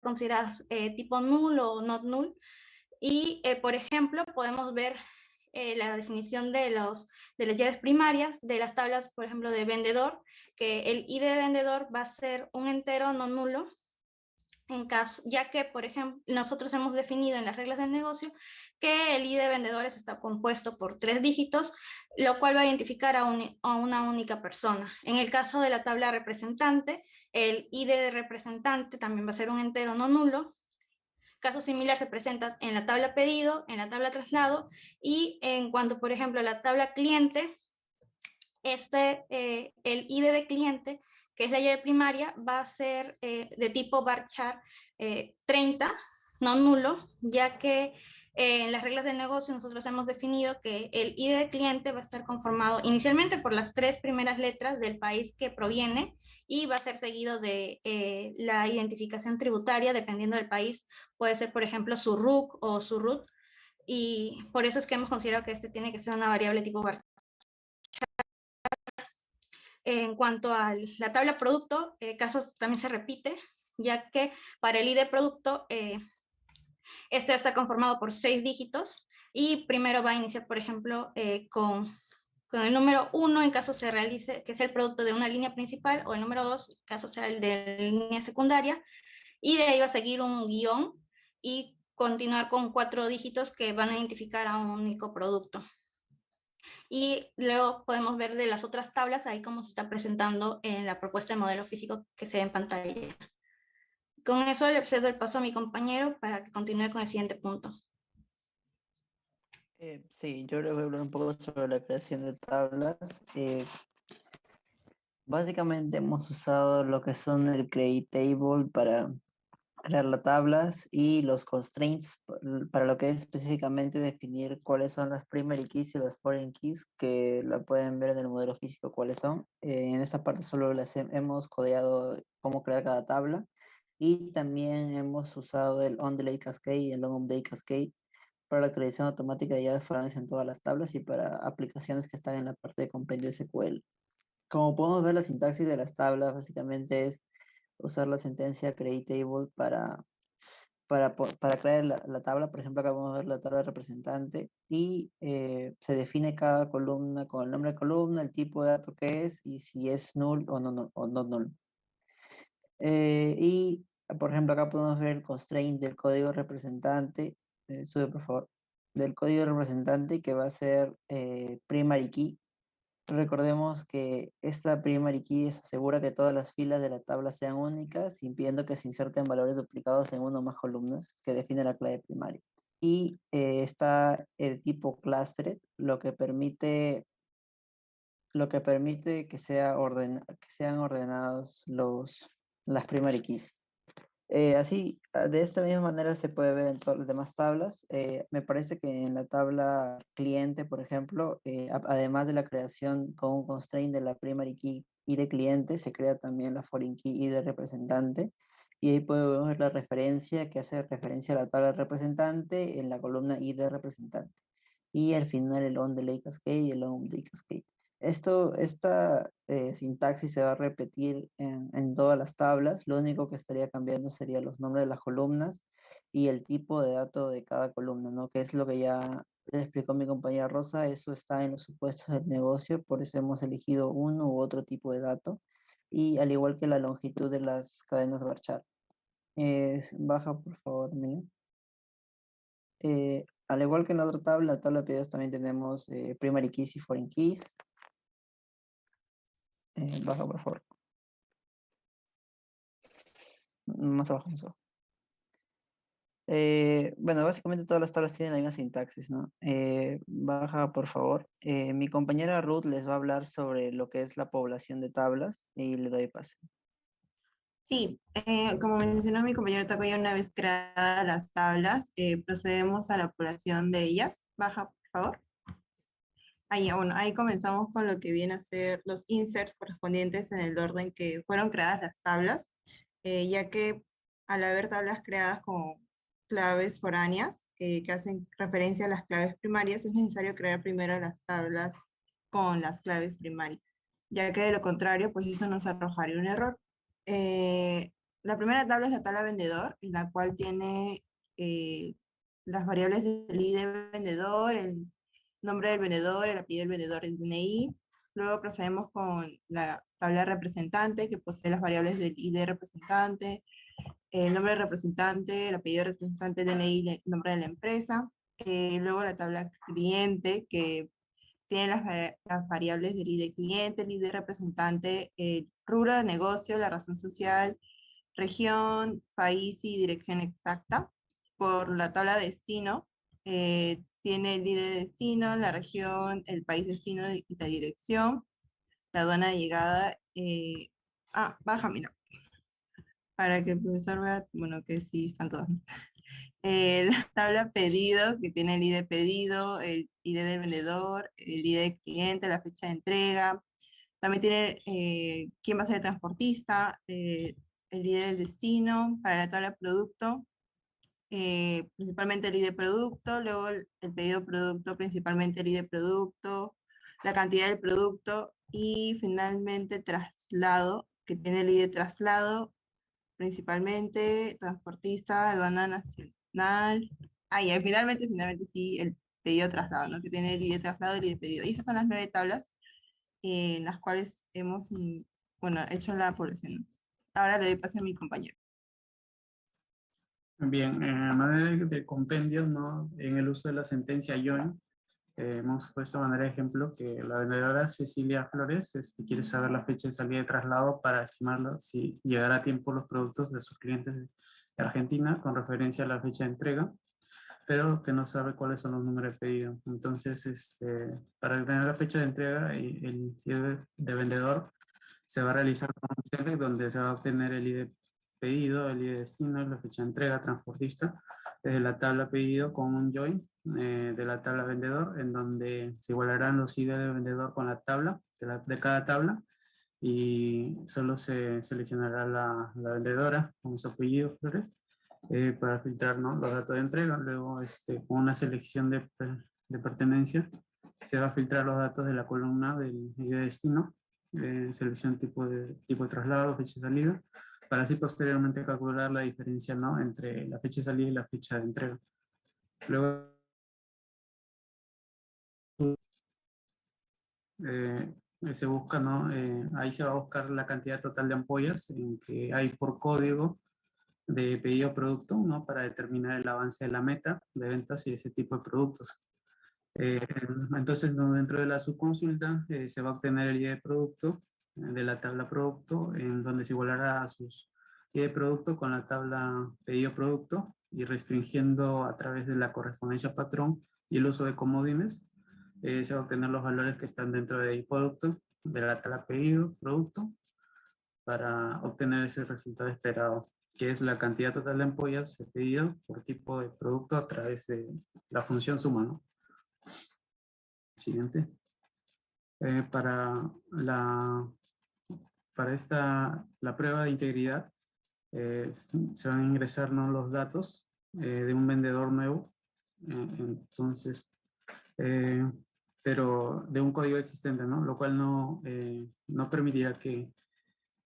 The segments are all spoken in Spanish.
consideradas tipo null o not null. Y, por ejemplo, podemos ver la definición de las llaves primarias de las tablas, por ejemplo, de vendedor, que el ID de vendedor va a ser un entero no nulo, en caso, ya que, por ejemplo, nosotros hemos definido en las reglas del negocio que el ID de vendedores está compuesto por 3 dígitos, lo cual va a identificar a una única persona. En el caso de la tabla representante, el ID de representante también va a ser un entero no nulo. Caso similar se presenta en la tabla pedido, en la tabla traslado, y en cuanto, por ejemplo, a la tabla cliente, el ID de cliente, que es la llave primaria, va a ser de tipo varchar 30, no nulo, ya que en las reglas del negocio nosotros hemos definido que el ID de cliente va a estar conformado inicialmente por las 3 primeras letras del país que proviene y va a ser seguido de la identificación tributaria, dependiendo del país, puede ser, por ejemplo, su RUC o su RUT, y por eso es que hemos considerado que este tiene que ser una variable tipo varchar. En cuanto a la tabla producto, casos también se repite, ya que para el ID producto, este está conformado por 6 dígitos y primero va a iniciar, por ejemplo, con el número 1 en caso se realice, que es el producto de una línea principal, o el número 2 en caso sea el de línea secundaria, y de ahí va a seguir un guión y continuar con 4 dígitos que van a identificar a un único producto. Y luego podemos ver de las otras tablas ahí cómo se está presentando en la propuesta de modelo físico que se ve en pantalla. Con eso le cedo el paso a mi compañero para que continúe con el siguiente punto. Sí, yo les voy a hablar un poco sobre la creación de tablas. Básicamente hemos usado lo que son el create table para crear las tablas y los constraints para lo que es específicamente definir cuáles son las primary keys y las foreign keys, que la pueden ver en el modelo físico cuáles son. En esta parte solo hemos codeado cómo crear cada tabla, y también hemos usado el on-delay cascade y el long-delay cascade para la actualización automática de llaves foráneas en todas las tablas y para aplicaciones que están en la parte de compendio SQL. Como podemos ver, la sintaxis de las tablas básicamente es usar la sentencia createTable para crear la tabla. Por ejemplo, acá vamos a ver la tabla representante y se define cada columna con el nombre de columna, el tipo de dato que es y si es null o no, o no null. Y, por ejemplo, acá podemos ver el constraint del código representante, sube por favor, del código representante, que va a ser primary key. Recordemos que esta primary key asegura que todas las filas de la tabla sean únicas, impidiendo que se inserten valores duplicados en una o más columnas, que define la clave primaria. Y está el tipo clustered, lo que permite que sean ordenados las primary keys. Así, de esta misma manera se puede ver en todas las demás tablas. Me parece que en la tabla cliente, por ejemplo, además de la creación con un constraint de la primary key y de cliente, se crea también la foreign key y de representante. Y ahí podemos ver la referencia que hace referencia a la tabla representante en la columna i de representante. Y al final el on-delay cascade y el on-delay cascade. Esta sintaxis se va a repetir en todas las tablas. Lo único que estaría cambiando sería los nombres de las columnas y el tipo de dato de cada columna, ¿no? Que es lo que ya le explicó mi compañera Rosa. Eso está en los supuestos del negocio, por eso hemos elegido uno u otro tipo de dato. Y al igual que la longitud de las cadenas varchar. Baja, por favor, Mía. Al igual que en la otra tabla, la tabla de pedidos, también tenemos primary keys y foreign keys. Baja, por favor. Más abajo, más abajo. Bueno, básicamente todas las tablas tienen la misma sintaxis, ¿no? Baja, por favor. Mi compañera Ruth les va a hablar sobre lo que es la población de tablas y le doy pase. Sí, como mencionó mi compañero Taco, ya una vez creadas las tablas, procedemos a la población de ellas. Baja, por favor. Ahí, bueno, ahí comenzamos con lo que viene a ser los inserts correspondientes en el orden que fueron creadas las tablas, ya que al haber tablas creadas con claves foráneas que hacen referencia a las claves primarias, es necesario crear primero las tablas con las claves primarias, ya que de lo contrario, pues eso nos arrojaría un error. La primera tabla es la tabla vendedor, en la cual tiene las variables del ID del vendedor, el nombre del vendedor, el apellido del vendedor, el DNI. Luego procedemos con la tabla representante, que posee las variables del ID representante, el nombre del representante, el apellido del representante, el DNI, el nombre de la empresa. Luego la tabla cliente, que tiene las variables del ID cliente, el ID representante, el rubro de negocio, la razón social, región, país y dirección exacta. Por la tabla de destino, tiene el ID de destino, la región, el país destino y la dirección, la aduana de llegada. Baja, mira, para que el profesor vea, bueno, que sí están todas. La tabla pedido, que tiene el ID pedido, el ID del vendedor, el ID del cliente, la fecha de entrega. También tiene quién va a ser el transportista, el ID del destino. Para la tabla producto, principalmente el ID producto, luego el pedido producto, principalmente el ID producto, la cantidad del producto y finalmente traslado, que tiene el ID traslado, principalmente transportista, aduana nacional. Y finalmente sí, el pedido traslado, ¿no? Que tiene el ID traslado y el ID pedido. Y esas son las 9 tablas en las cuales hemos hecho la población. Ahora le doy pase a mi compañero. Bien, a manera de compendios, ¿no? En el uso de la sentencia join, hemos puesto a manera de ejemplo que la vendedora Cecilia Flores quiere saber la fecha de salida de traslado para estimarlo si llegará a tiempo los productos de sus clientes de Argentina con referencia a la fecha de entrega, pero que no sabe cuáles son los números de pedido. Entonces, para determinar la fecha de entrega, el ID de vendedor se va a realizar con un select donde se va a obtener el ID pedido, el ID destino, la fecha de entrega, transportista, desde la tabla pedido con un join de la tabla vendedor, en donde se igualarán los ID del vendedor con la tabla de cada tabla, y solo se seleccionará la vendedora con su apellido, Flores, para filtrar, ¿no?, los datos de entrega. Luego, con una selección de pertenencia, se va a filtrar los datos de la columna del ID de destino, selección tipo de traslado, fecha de salida, para así posteriormente calcular la diferencia, ¿no?, entre la fecha de salida y la fecha de entrega. Luego, se busca, ¿no? Ahí se va a buscar la cantidad total de ampollas en que hay por código de pedido producto, ¿no?, para determinar el avance de la meta de ventas y ese tipo de productos. Entonces, ¿no?, dentro de la subconsulta se va a obtener el ID de producto de la tabla producto, en donde se igualará a sus ID de producto con la tabla pedido producto, y restringiendo a través de la correspondencia patrón y el uso de comodines, se va a obtener los valores que están dentro de producto, de la tabla pedido producto, para obtener ese resultado esperado, que es la cantidad total de ampollas pedido por tipo de producto a través de la función suma, ¿no? Siguiente. Para la prueba de integridad, se van a ingresar, ¿no?, los datos de un vendedor nuevo, entonces, pero de un código existente, ¿no?, lo cual no permitirá que,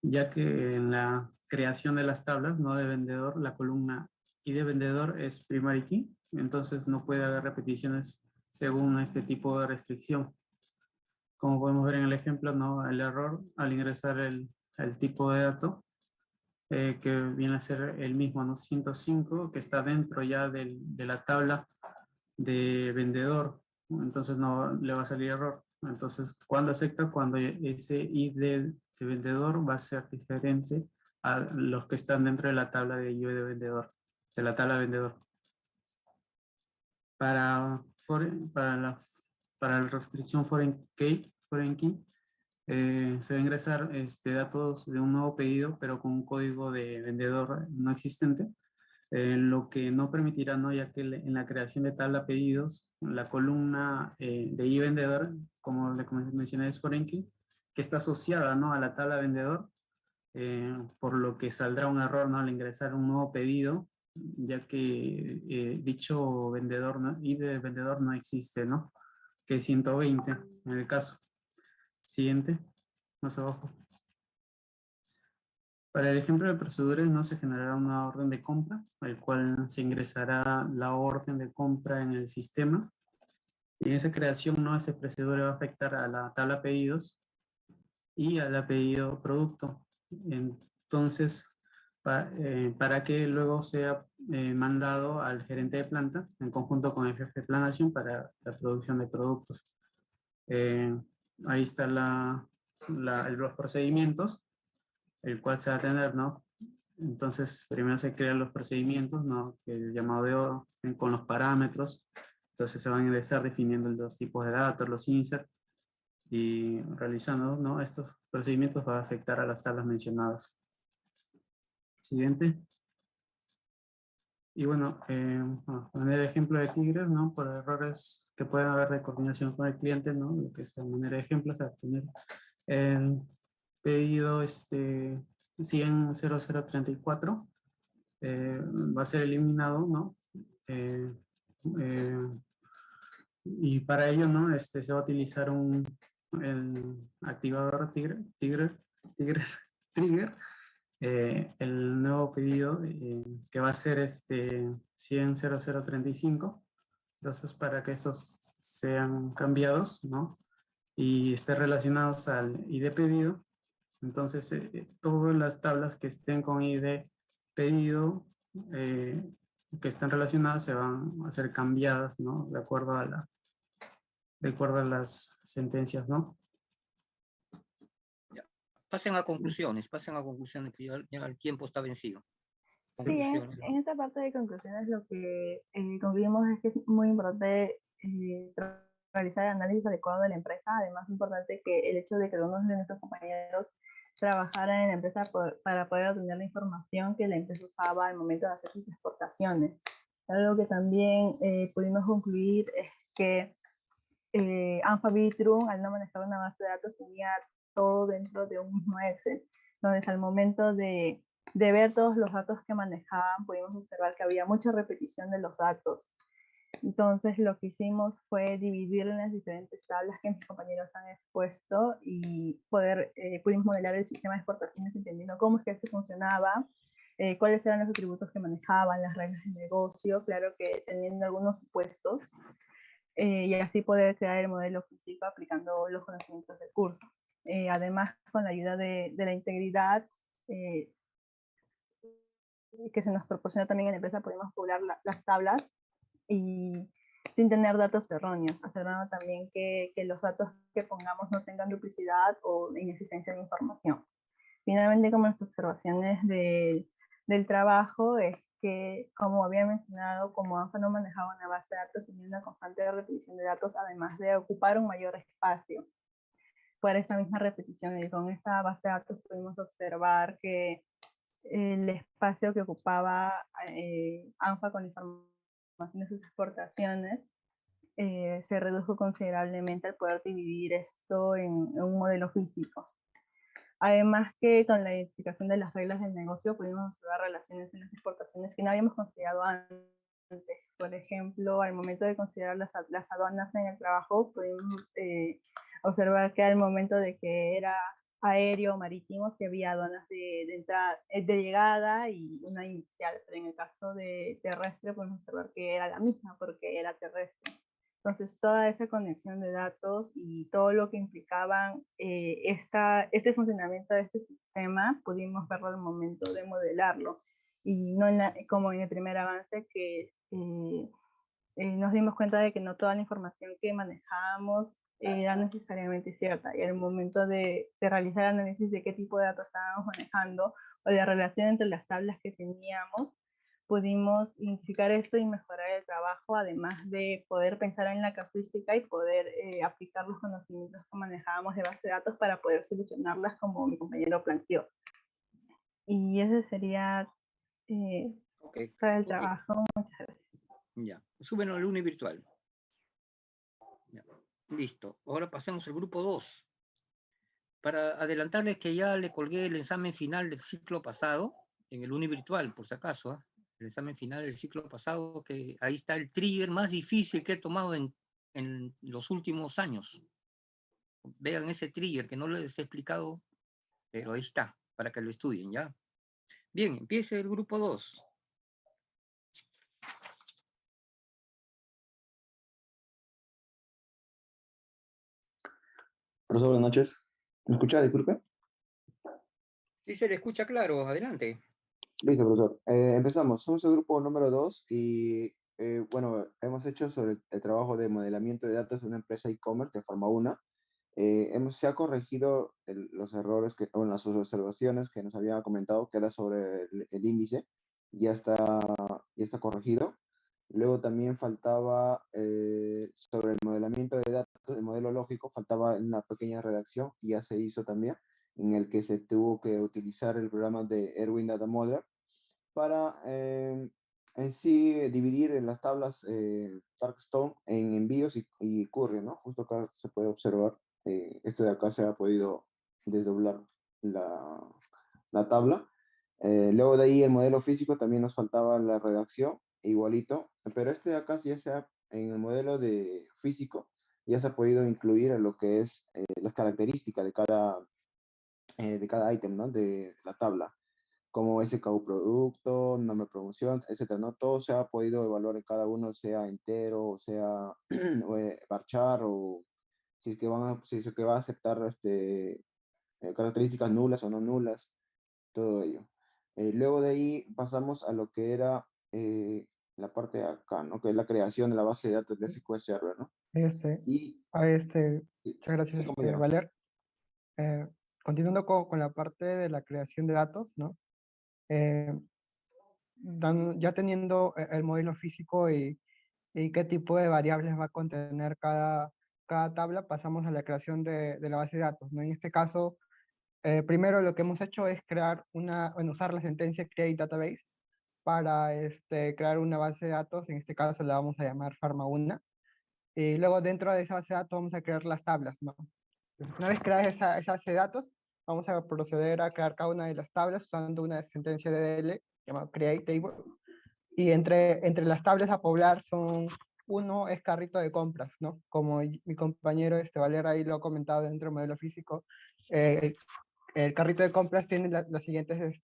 ya que en la creación de las tablas, ¿no?, de vendedor, la columna ID de vendedor es primary key, entonces no puede haber repeticiones según este tipo de restricción. Como podemos ver en el ejemplo, ¿no?, el error al ingresar el tipo de dato, que viene a ser el mismo, ¿no?, 105, que está dentro ya de la tabla de vendedor, entonces no le va a salir error. Entonces, ¿cuándo acepta? Cuando ese ID de vendedor va a ser diferente a los que están dentro de la tabla de ID de vendedor, de la tabla de vendedor. Para la restricción foreign key, se va a ingresar datos de un nuevo pedido, pero con un código de vendedor no existente, lo que no permitirá, ¿no?, ya que en la creación de tabla pedidos, la columna de ID vendedor, como le mencioné, es foreign key, que está asociada, ¿no?, a la tabla vendedor, por lo que saldrá un error, ¿no?, al ingresar un nuevo pedido, ya que dicho vendedor, ¿no?, ID de vendedor no existe, ¿no?, que es 120 en el caso. Siguiente, más abajo. Para el ejemplo de proceduras no se generará una orden de compra, al cual se ingresará la orden de compra en el sistema. Y en esa creación, ¿no? Ese procedura va a afectar a la tabla pedidos y al pedido producto. Entonces, para que luego sea mandado al gerente de planta en conjunto con el jefe de planación para la producción de productos. Ahí está los procedimientos, el cual se va a tener, ¿no? Entonces, primero se crean los procedimientos, ¿no? Que el llamado de orden con los parámetros. Entonces se van a estar definiendo los tipos de datos, los insert, y realizando, ¿no? Estos procedimientos va a afectar a las tablas mencionadas. Siguiente. Y bueno, manera de ejemplo de Tigre, ¿no? Por errores que pueden haber de coordinación con el cliente, ¿no? Lo que es la manera de ejemplo, o sea, tener el pedido 100.0034 va a ser eliminado, ¿no? Y para ello, ¿no? Se va a utilizar el activador trigger, el nuevo pedido que va a ser 100.0035. Entonces, para que esos sean cambiados, ¿no? Y estén relacionados al ID pedido. Entonces, todas las tablas que estén con ID pedido, que están relacionadas, se van a ser cambiadas, ¿no? De acuerdo a las sentencias, ¿no? Ya. Pasen a conclusiones, que ya el tiempo está vencido. Sí, Conclusiones. en esta parte de conclusiones lo que concluimos es que es muy importante realizar el análisis adecuado de la empresa. Además, es importante que el hecho de que algunos de nuestros compañeros trabajaran en la empresa para poder obtener la información que la empresa usaba al momento de hacer sus exportaciones. Algo que también pudimos concluir es que ANFA Vitrum, al no manejar una base de datos, tenía todo dentro de un mismo Excel. Entonces, al momento de ver todos los datos que manejaban, pudimos observar que había mucha repetición de los datos. Entonces, lo que hicimos fue dividir en las diferentes tablas que mis compañeros han expuesto y pudimos modelar el sistema de exportaciones entendiendo cómo es que esto funcionaba, cuáles eran los atributos que manejaban, las reglas de negocio, claro que teniendo algunos supuestos, y así poder crear el modelo físico aplicando los conocimientos del curso. Además, con la ayuda de la integridad que se nos proporciona también en la empresa, podemos poblar las tablas y sin tener datos erróneos, asegurando también que los datos que pongamos no tengan duplicidad o inexistencia de información. Finalmente, como las observaciones del trabajo, es que, como había mencionado, como ANFA no manejaba una base de datos, tenía una constante repetición de datos, además de ocupar un mayor espacio por esta misma repetición. Y con esta base de datos pudimos observar que el espacio que ocupaba ANFA con la información de sus exportaciones se redujo considerablemente al poder dividir esto en un modelo físico. Además que con la identificación de las reglas del negocio pudimos observar relaciones en las exportaciones que no habíamos considerado antes. Por ejemplo, al momento de considerar las aduanas en el trabajo, pudimos observar que al momento de que era aéreo o marítimo, si había aduanas de llegada y una inicial, pero en el caso de terrestre podemos observar que era la misma porque era terrestre. Entonces, toda esa conexión de datos y todo lo que implicaban este funcionamiento de este sistema, pudimos verlo al momento de modelarlo. Y no como en el primer avance, que nos dimos cuenta de que no toda la información que manejábamos era necesariamente cierta. Y al momento de realizar análisis de qué tipo de datos estábamos manejando o de la relación entre las tablas que teníamos, pudimos identificar esto y mejorar el trabajo, además de poder pensar en la casuística y poder aplicar los conocimientos que manejábamos de base de datos para poder solucionarlas como mi compañero planteó. Y ese sería para el trabajo. Muchas gracias. Ya, súbenlo al UNI virtual. Ya. Listo, ahora pasemos al grupo 2. Para adelantarles que ya le colgué el examen final del ciclo pasado, en el UNI virtual, por si acaso, el examen final del ciclo pasado, que ahí está el trigger más difícil que he tomado en los últimos años. Vean ese trigger que no les he explicado, pero ahí está, para que lo estudien, ¿ya? Bien, empiece el grupo 2. Profesor, buenas noches. ¿Me escucha? Disculpe. Sí, se le escucha claro, adelante. Listo, profesor. Empezamos. Somos el grupo número 2 y, bueno, hemos hecho sobre el trabajo de modelamiento de datos de una empresa e-commerce de forma 1. Se ha corregido los errores, o las observaciones que nos había comentado, que era sobre el índice. Ya está corregido. Luego también faltaba sobre el modelamiento de datos, el modelo lógico, faltaba una pequeña redacción y ya se hizo también, en el que se tuvo que utilizar el programa de Erwin Data Modeler para en sí dividir en las tablas Darkstone en envíos y curry, ¿no? Justo acá se puede observar, esto de acá se ha podido desdoblar la tabla. Luego de ahí el modelo físico también nos faltaba la redacción, igualito, pero este de acá ya sea en el modelo de físico, ya se ha podido incluir en lo que es las características de cada ítem, ¿no? De la tabla, como SKU producto, nombre de promoción, etcétera, ¿no? Todo se ha podido evaluar en cada uno, sea entero, o sea, varchar, o si es que va a aceptar características nulas o no nulas, todo ello. Luego de ahí pasamos a lo que era la parte de acá, ¿no? Que es la creación de la base de datos de SQL Server, ¿no? Y, Muchas gracias, sí, compañero. Valer. Continuando con la parte de la creación de datos, ¿no? Ya teniendo el modelo físico y qué tipo de variables va a contener cada tabla, pasamos a la creación de la base de datos, ¿no? En este caso, primero lo que hemos hecho es usar la sentencia create database para crear una base de datos. En este caso la vamos a llamar Pharma1. Y luego dentro de esa base de datos vamos a crear las tablas, ¿no? Entonces, una vez creada esa base de datos, vamos a proceder a crear cada una de las tablas usando una sentencia DDL llamada create table. Y entre las tablas a poblar uno es carrito de compras, ¿no? Como mi compañero Valera ahí lo ha comentado dentro del modelo físico, el carrito de compras tiene los siguientes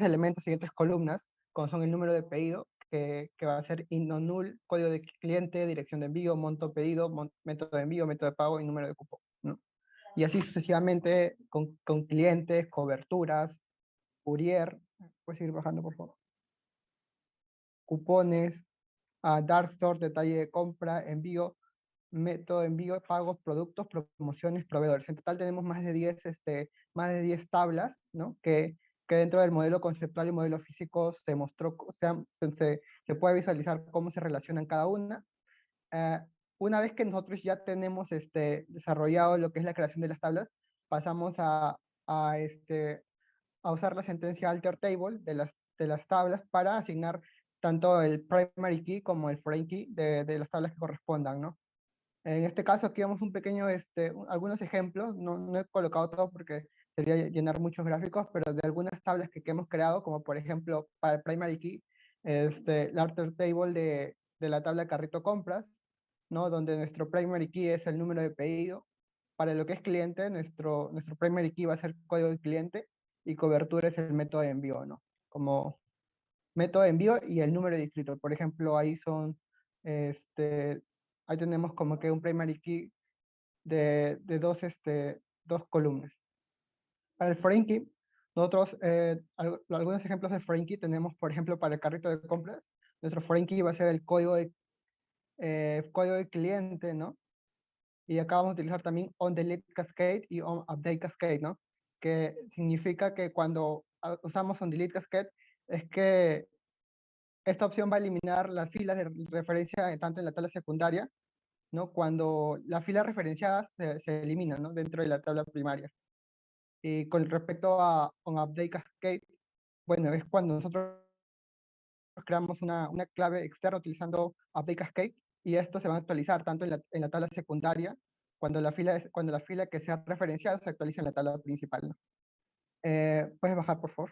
elementos, siguientes columnas, como son el número de pedido, que va a ser int o null, código de cliente, dirección de envío, monto pedido, método de envío, método de pago y número de cupón, ¿no? Y así sucesivamente con clientes, coberturas, courier, puedes seguir bajando por favor, cupones, dark store, detalle de compra, envío, método de envío, pagos, productos, promociones, proveedores. En total tenemos más de 10 tablas, ¿no? Que dentro del modelo conceptual y modelo físico se mostró, se puede visualizar cómo se relacionan cada una. Una vez que nosotros ya tenemos desarrollado lo que es la creación de las tablas, pasamos a usar la sentencia alter table de las tablas para asignar tanto el primary key como el foreign key de las tablas que correspondan, ¿no? En este caso aquí vemos un pequeño, algunos ejemplos, no he colocado todo porque sería llenar muchos gráficos, pero de algunas tablas que hemos creado, como por ejemplo para el primary key, la alter table de la tabla de carrito compras, ¿no? Donde nuestro primary key es el número de pedido. Para lo que es cliente, nuestro primary key va a ser código de cliente y cobertura es el método de envío, ¿no? Como método de envío y el número de distrito. Por ejemplo, ahí tenemos como que un primary key de dos columnas. Para el foreign key, nosotros, algunos ejemplos de foreign key tenemos, por ejemplo, para el carrito de compras, nuestro foreign key va a ser el código de cliente, ¿no? Y acá vamos a utilizar también on delete cascade y on update cascade, ¿no? Que significa que cuando usamos on delete cascade es que esta opción va a eliminar las filas de referencia tanto en la tabla secundaria, ¿no? Cuando las filas referenciadas se eliminan, ¿no? Dentro de la tabla primaria. Y con respecto a on update cascade, bueno, es cuando nosotros creamos una clave externa utilizando update cascade y esto se va a actualizar tanto en la tabla secundaria cuando la fila que sea referenciada se actualiza en la tabla principal, ¿no? ¿Puedes bajar, por favor?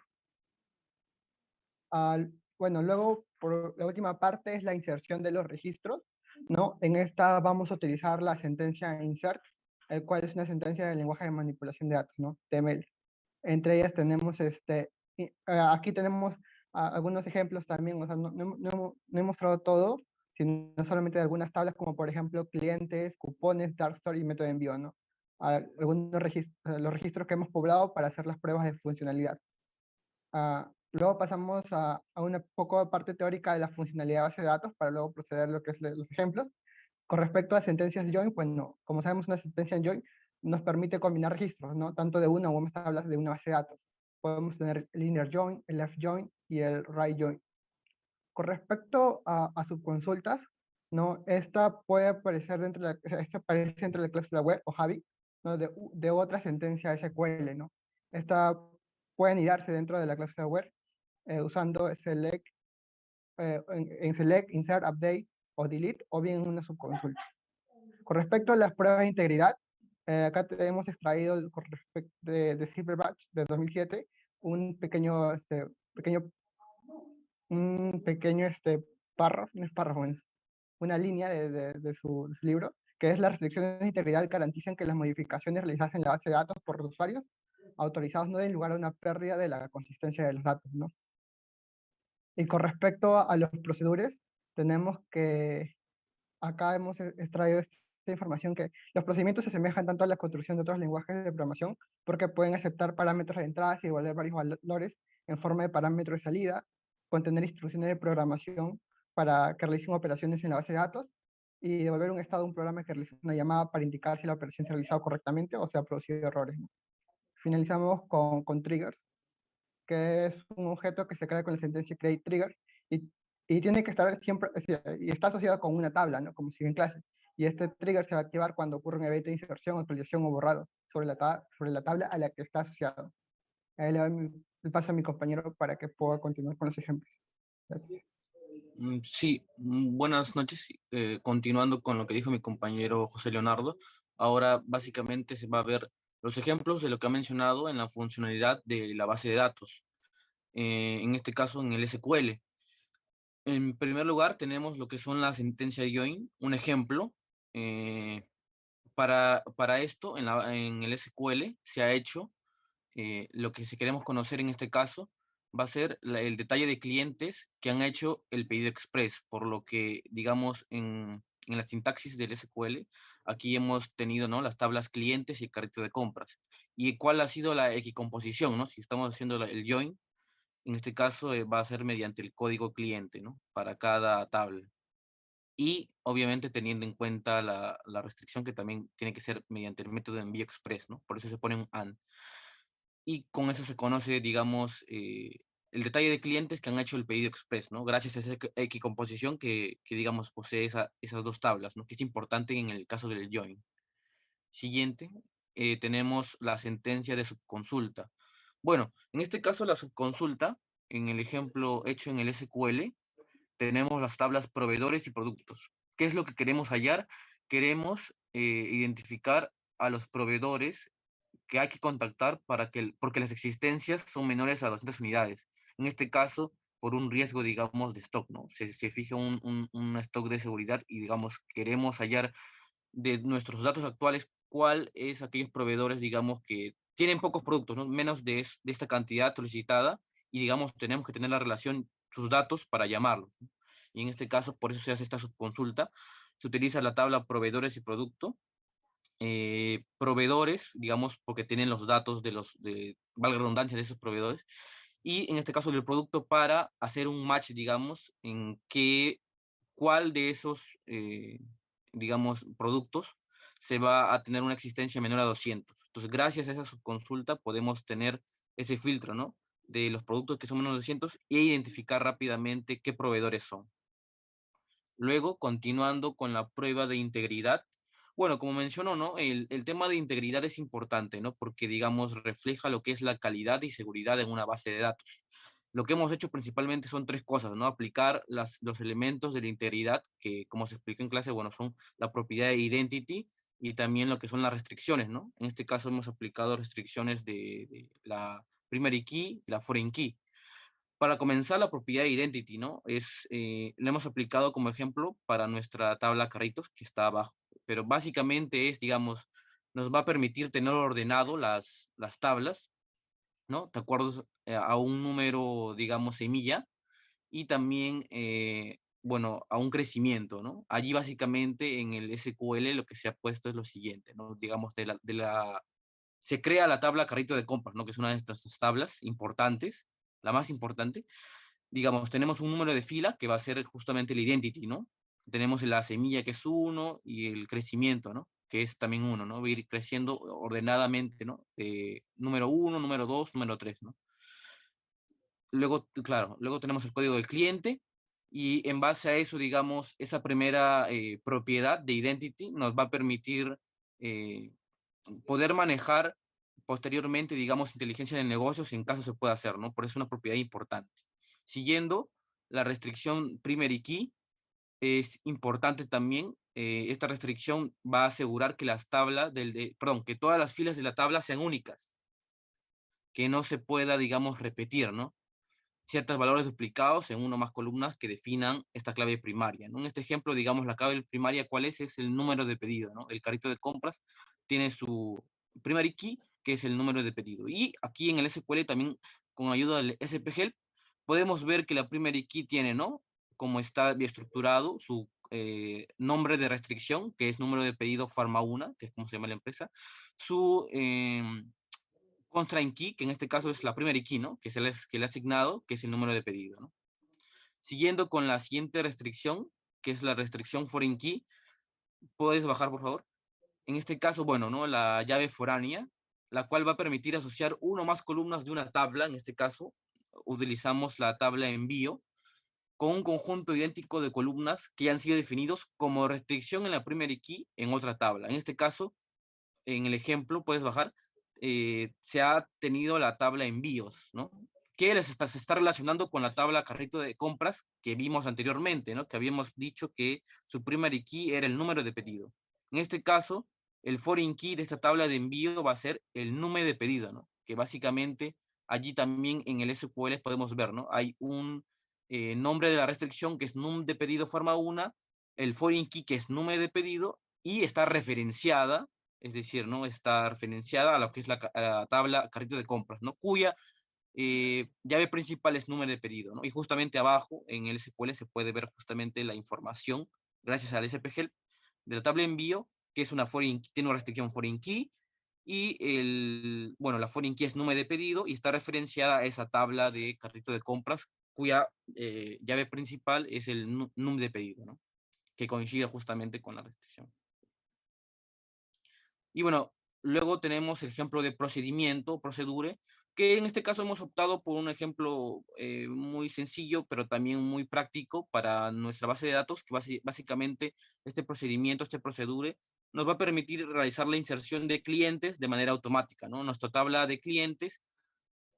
Bueno, luego, por la última parte es la inserción de los registros, ¿no? En esta vamos a utilizar la sentencia insert, el cual es una sentencia del lenguaje de manipulación de datos, ¿no? TML. Entre ellas tenemos, aquí tenemos algunos ejemplos también, o sea, no he mostrado todo, sino solamente algunas tablas como por ejemplo clientes, cupones, dark store y método de envío, ¿no? Algunos los registros que hemos poblado para hacer las pruebas de funcionalidad. Luego pasamos a una poco de parte teórica de la funcionalidad de base de datos para luego proceder a lo que es los ejemplos. Con respecto a sentencias join, pues no, como sabemos una sentencia join nos permite combinar registros, ¿no? Tanto de una o más tablas de una base de datos. Podemos tener el linear join, el left join y el right join. Con respecto a subconsultas, ¿no? Esta puede aparecer dentro de esta aparece dentro de la cláusula web o Javi, ¿no? De otra sentencia SQL, ¿no? Esta puede anidarse dentro de la cláusula web usando select, en select, insert, update o delete, o bien en una subconsulta. Con respecto a las pruebas de integridad, acá hemos extraído con respecto de Silverbatch de 2007 un pequeño, párrafo, no es párrafo, es una línea de su libro, que es las restricciones de integridad garantizan que las modificaciones realizadas en la base de datos por los usuarios autorizados no den lugar a una pérdida de la consistencia de los datos, ¿no? Y con respecto a los procedures, tenemos que acá hemos extraído esta información que los procedimientos se asemejan tanto a la construcción de otros lenguajes de programación porque pueden aceptar parámetros de entrada y devolver varios valores en forma de parámetros de salida, contener instrucciones de programación para que realicen operaciones en la base de datos y devolver un estado a un programa que realiza una llamada para indicar si la operación se ha realizado correctamente o se ha producido errores, ¿no? Finalizamos con triggers, que es un objeto que se crea con la sentencia create trigger y tiene que estar siempre, y está asociado con una tabla, ¿no? Como sigue en clase. Y este trigger se va a activar cuando ocurre un evento de inserción, actualización o borrado sobre la tabla a la que está asociado. Ahí le doy el paso a mi compañero para que pueda continuar con los ejemplos. Gracias. Sí, buenas noches. Continuando con lo que dijo mi compañero José Leonardo, ahora básicamente se va a ver los ejemplos de lo que ha mencionado en la funcionalidad de la base de datos, en este caso en el SQL. En primer lugar, tenemos lo que son las sentencias join, un ejemplo. eh, para esto, en el SQL se ha hecho lo que si queremos conocer en este caso va a ser el detalle de clientes que han hecho el pedido express, por lo que, digamos, en la sintaxis del SQL, aquí hemos tenido, ¿no?, las tablas clientes y carrito de compras. ¿Y cuál ha sido la equicomposición, ¿no? Si estamos haciendo el join, en este caso va a ser mediante el código cliente, ¿no?, para cada tabla. Y obviamente teniendo en cuenta la restricción que también tiene que ser mediante el método de envío express, ¿no? Por eso se pone un AND. Y con eso se conoce, digamos, el detalle de clientes que han hecho el pedido express, ¿no? Gracias a esa equicomposición que digamos, posee esas dos tablas, ¿no? Que es importante en el caso del join. Siguiente, tenemos la sentencia de subconsulta. Bueno, en este caso la subconsulta, en el ejemplo hecho en el SQL, tenemos las tablas proveedores y productos. ¿Qué es lo que queremos hallar? Queremos identificar a los proveedores que hay que contactar porque las existencias son menores a 200 unidades. En este caso, por un riesgo, digamos, de stock, ¿no? Se fija un stock de seguridad y, digamos, queremos hallar de nuestros datos actuales cuál es aquellos proveedores, digamos, que tienen pocos productos, ¿no? Menos de esta cantidad solicitada y, digamos, tenemos que tener la relación, sus datos para llamarlos, ¿no? Y en este caso, por eso se hace esta subconsulta. Se utiliza la tabla proveedores y producto, proveedores, digamos, porque tienen los datos valga la redundancia, de esos proveedores, y en este caso del producto para hacer un match, digamos, en cuál de esos, digamos, productos se va a tener una existencia menor a 200. Entonces, gracias a esa subconsulta podemos tener ese filtro, ¿no?, de los productos que son menos de 200 e identificar rápidamente qué proveedores son. Luego, continuando con la prueba de integridad. Bueno, como mencionó, ¿no? El tema de integridad es importante, ¿no? Porque, digamos, refleja lo que es la calidad y seguridad en una base de datos. Lo que hemos hecho principalmente son tres cosas, ¿no? Aplicar los elementos de la integridad, que como se explica en clase, bueno, son la propiedad de identity y también lo que son las restricciones, ¿no? En este caso hemos aplicado restricciones de la primary key y la foreign key. Para comenzar, la propiedad de identity, ¿no? Lo hemos aplicado como ejemplo para nuestra tabla carritos que está abajo, pero básicamente es, digamos, nos va a permitir tener ordenado las tablas ¿no? De acuerdo a un número, digamos, semilla, y también, bueno, a un crecimiento, ¿no? Allí básicamente en el SQL lo que se ha puesto es lo siguiente, ¿no? Digamos, se crea la tabla carrito de compras, ¿no? Que es una de estas tablas importantes, la más importante. Digamos, tenemos un número de fila que va a ser justamente el identity, ¿no? Tenemos la semilla que es 1 y el crecimiento, ¿no? Que es también 1, ¿no? Va a ir creciendo ordenadamente, ¿no? Número 1, número 2, número 3, ¿no? Luego, claro, luego tenemos el código del cliente y en base a eso, digamos, esa primera propiedad de identity nos va a permitir eh, poder manejar posteriormente, digamos, inteligencia de negocios en caso se pueda hacer, ¿no? Por eso es una propiedad importante. Siguiendo, la restricción primary key es importante también. Esta restricción va a asegurar que las tablas perdón, que todas las filas de la tabla sean únicas, que no se pueda, digamos, repetir, ¿no? Ciertos valores duplicados en una o más columnas que definan esta clave primaria, ¿no? En este ejemplo, digamos, la clave primaria, ¿cuál es? Es el número de pedido, ¿no? El carrito de compras tiene su primary key, que es el número de pedido. Y aquí en el SQL también, con ayuda del SPHelp, podemos ver que la primary key tiene, ¿no? Como está bien estructurado, su nombre de restricción, que es número de pedido Pharma1, que es como se llama la empresa, su constraint key, que en este caso es la primary key, ¿no? Que que le ha asignado, que es el número de pedido, ¿no? Siguiendo con la siguiente restricción, que es la restricción foreign key, puedes bajar, por favor. En este caso, bueno, ¿no? La llave foránea, la cual va a permitir asociar uno o más columnas de una tabla. En este caso, utilizamos la tabla envío con un conjunto idéntico de columnas que ya han sido definidos como restricción en la primary key en otra tabla. En este caso, en el ejemplo, puedes bajar, se ha tenido la tabla envíos, ¿no? Que se está relacionando con la tabla carrito de compras que vimos anteriormente, ¿no? Que habíamos dicho que su primary key era el número de pedido. En este caso, el foreign key de esta tabla de envío va a ser el número de pedido, ¿no? Que básicamente allí también en el SQL podemos ver, ¿no? Hay un nombre de la restricción que es num de pedido forma 1, el foreign key que es número de pedido y está referenciada, es decir, ¿no? Está referenciada a lo que es a la tabla carrito de compras, ¿no? Cuya llave principal es número de pedido, ¿no? Y justamente abajo en el SQL se puede ver justamente la información, gracias al SPHelp, de la tabla de envío, que es tiene una restricción foreign key, y bueno, la foreign key es número de pedido y está referenciada a esa tabla de carrito de compras, cuya llave principal es el número de pedido, ¿no? Que coincide justamente con la restricción. Y bueno, luego tenemos el ejemplo de procedimiento, procedure, que en este caso hemos optado por un ejemplo muy sencillo, pero también muy práctico para nuestra base de datos, que básicamente este procedimiento, este procedure, nos va a permitir realizar la inserción de clientes de manera automática, ¿no? Nuestra tabla de clientes,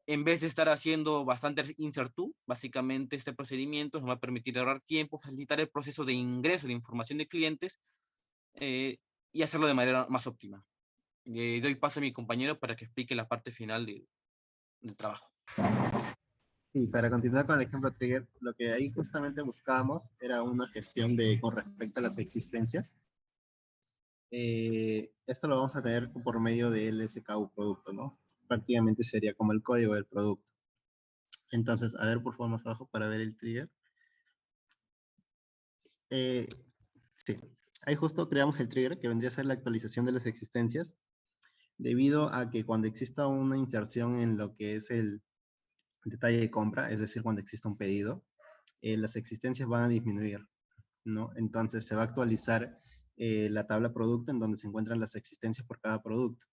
en vez de estar haciendo bastante insert to, básicamente este procedimiento nos va a permitir ahorrar tiempo, facilitar el proceso de ingreso de información de clientes y hacerlo de manera más óptima. Doy paso a mi compañero para que explique la parte final del trabajo. Sí, para continuar con el ejemplo trigger, lo que ahí justamente buscábamos era una gestión con respecto a las existencias. Esto lo vamos a tener por medio del SKU producto, ¿no? Prácticamente sería como el código del producto. Entonces, a ver por favor más abajo para ver el trigger. Sí, ahí justo creamos el trigger que vendría a ser la actualización de las existencias, debido a que cuando exista una inserción en lo que es el detalle de compra, es decir, cuando exista un pedido, las existencias van a disminuir, ¿no? Entonces se va a actualizar la tabla producto en donde se encuentran las existencias por cada producto.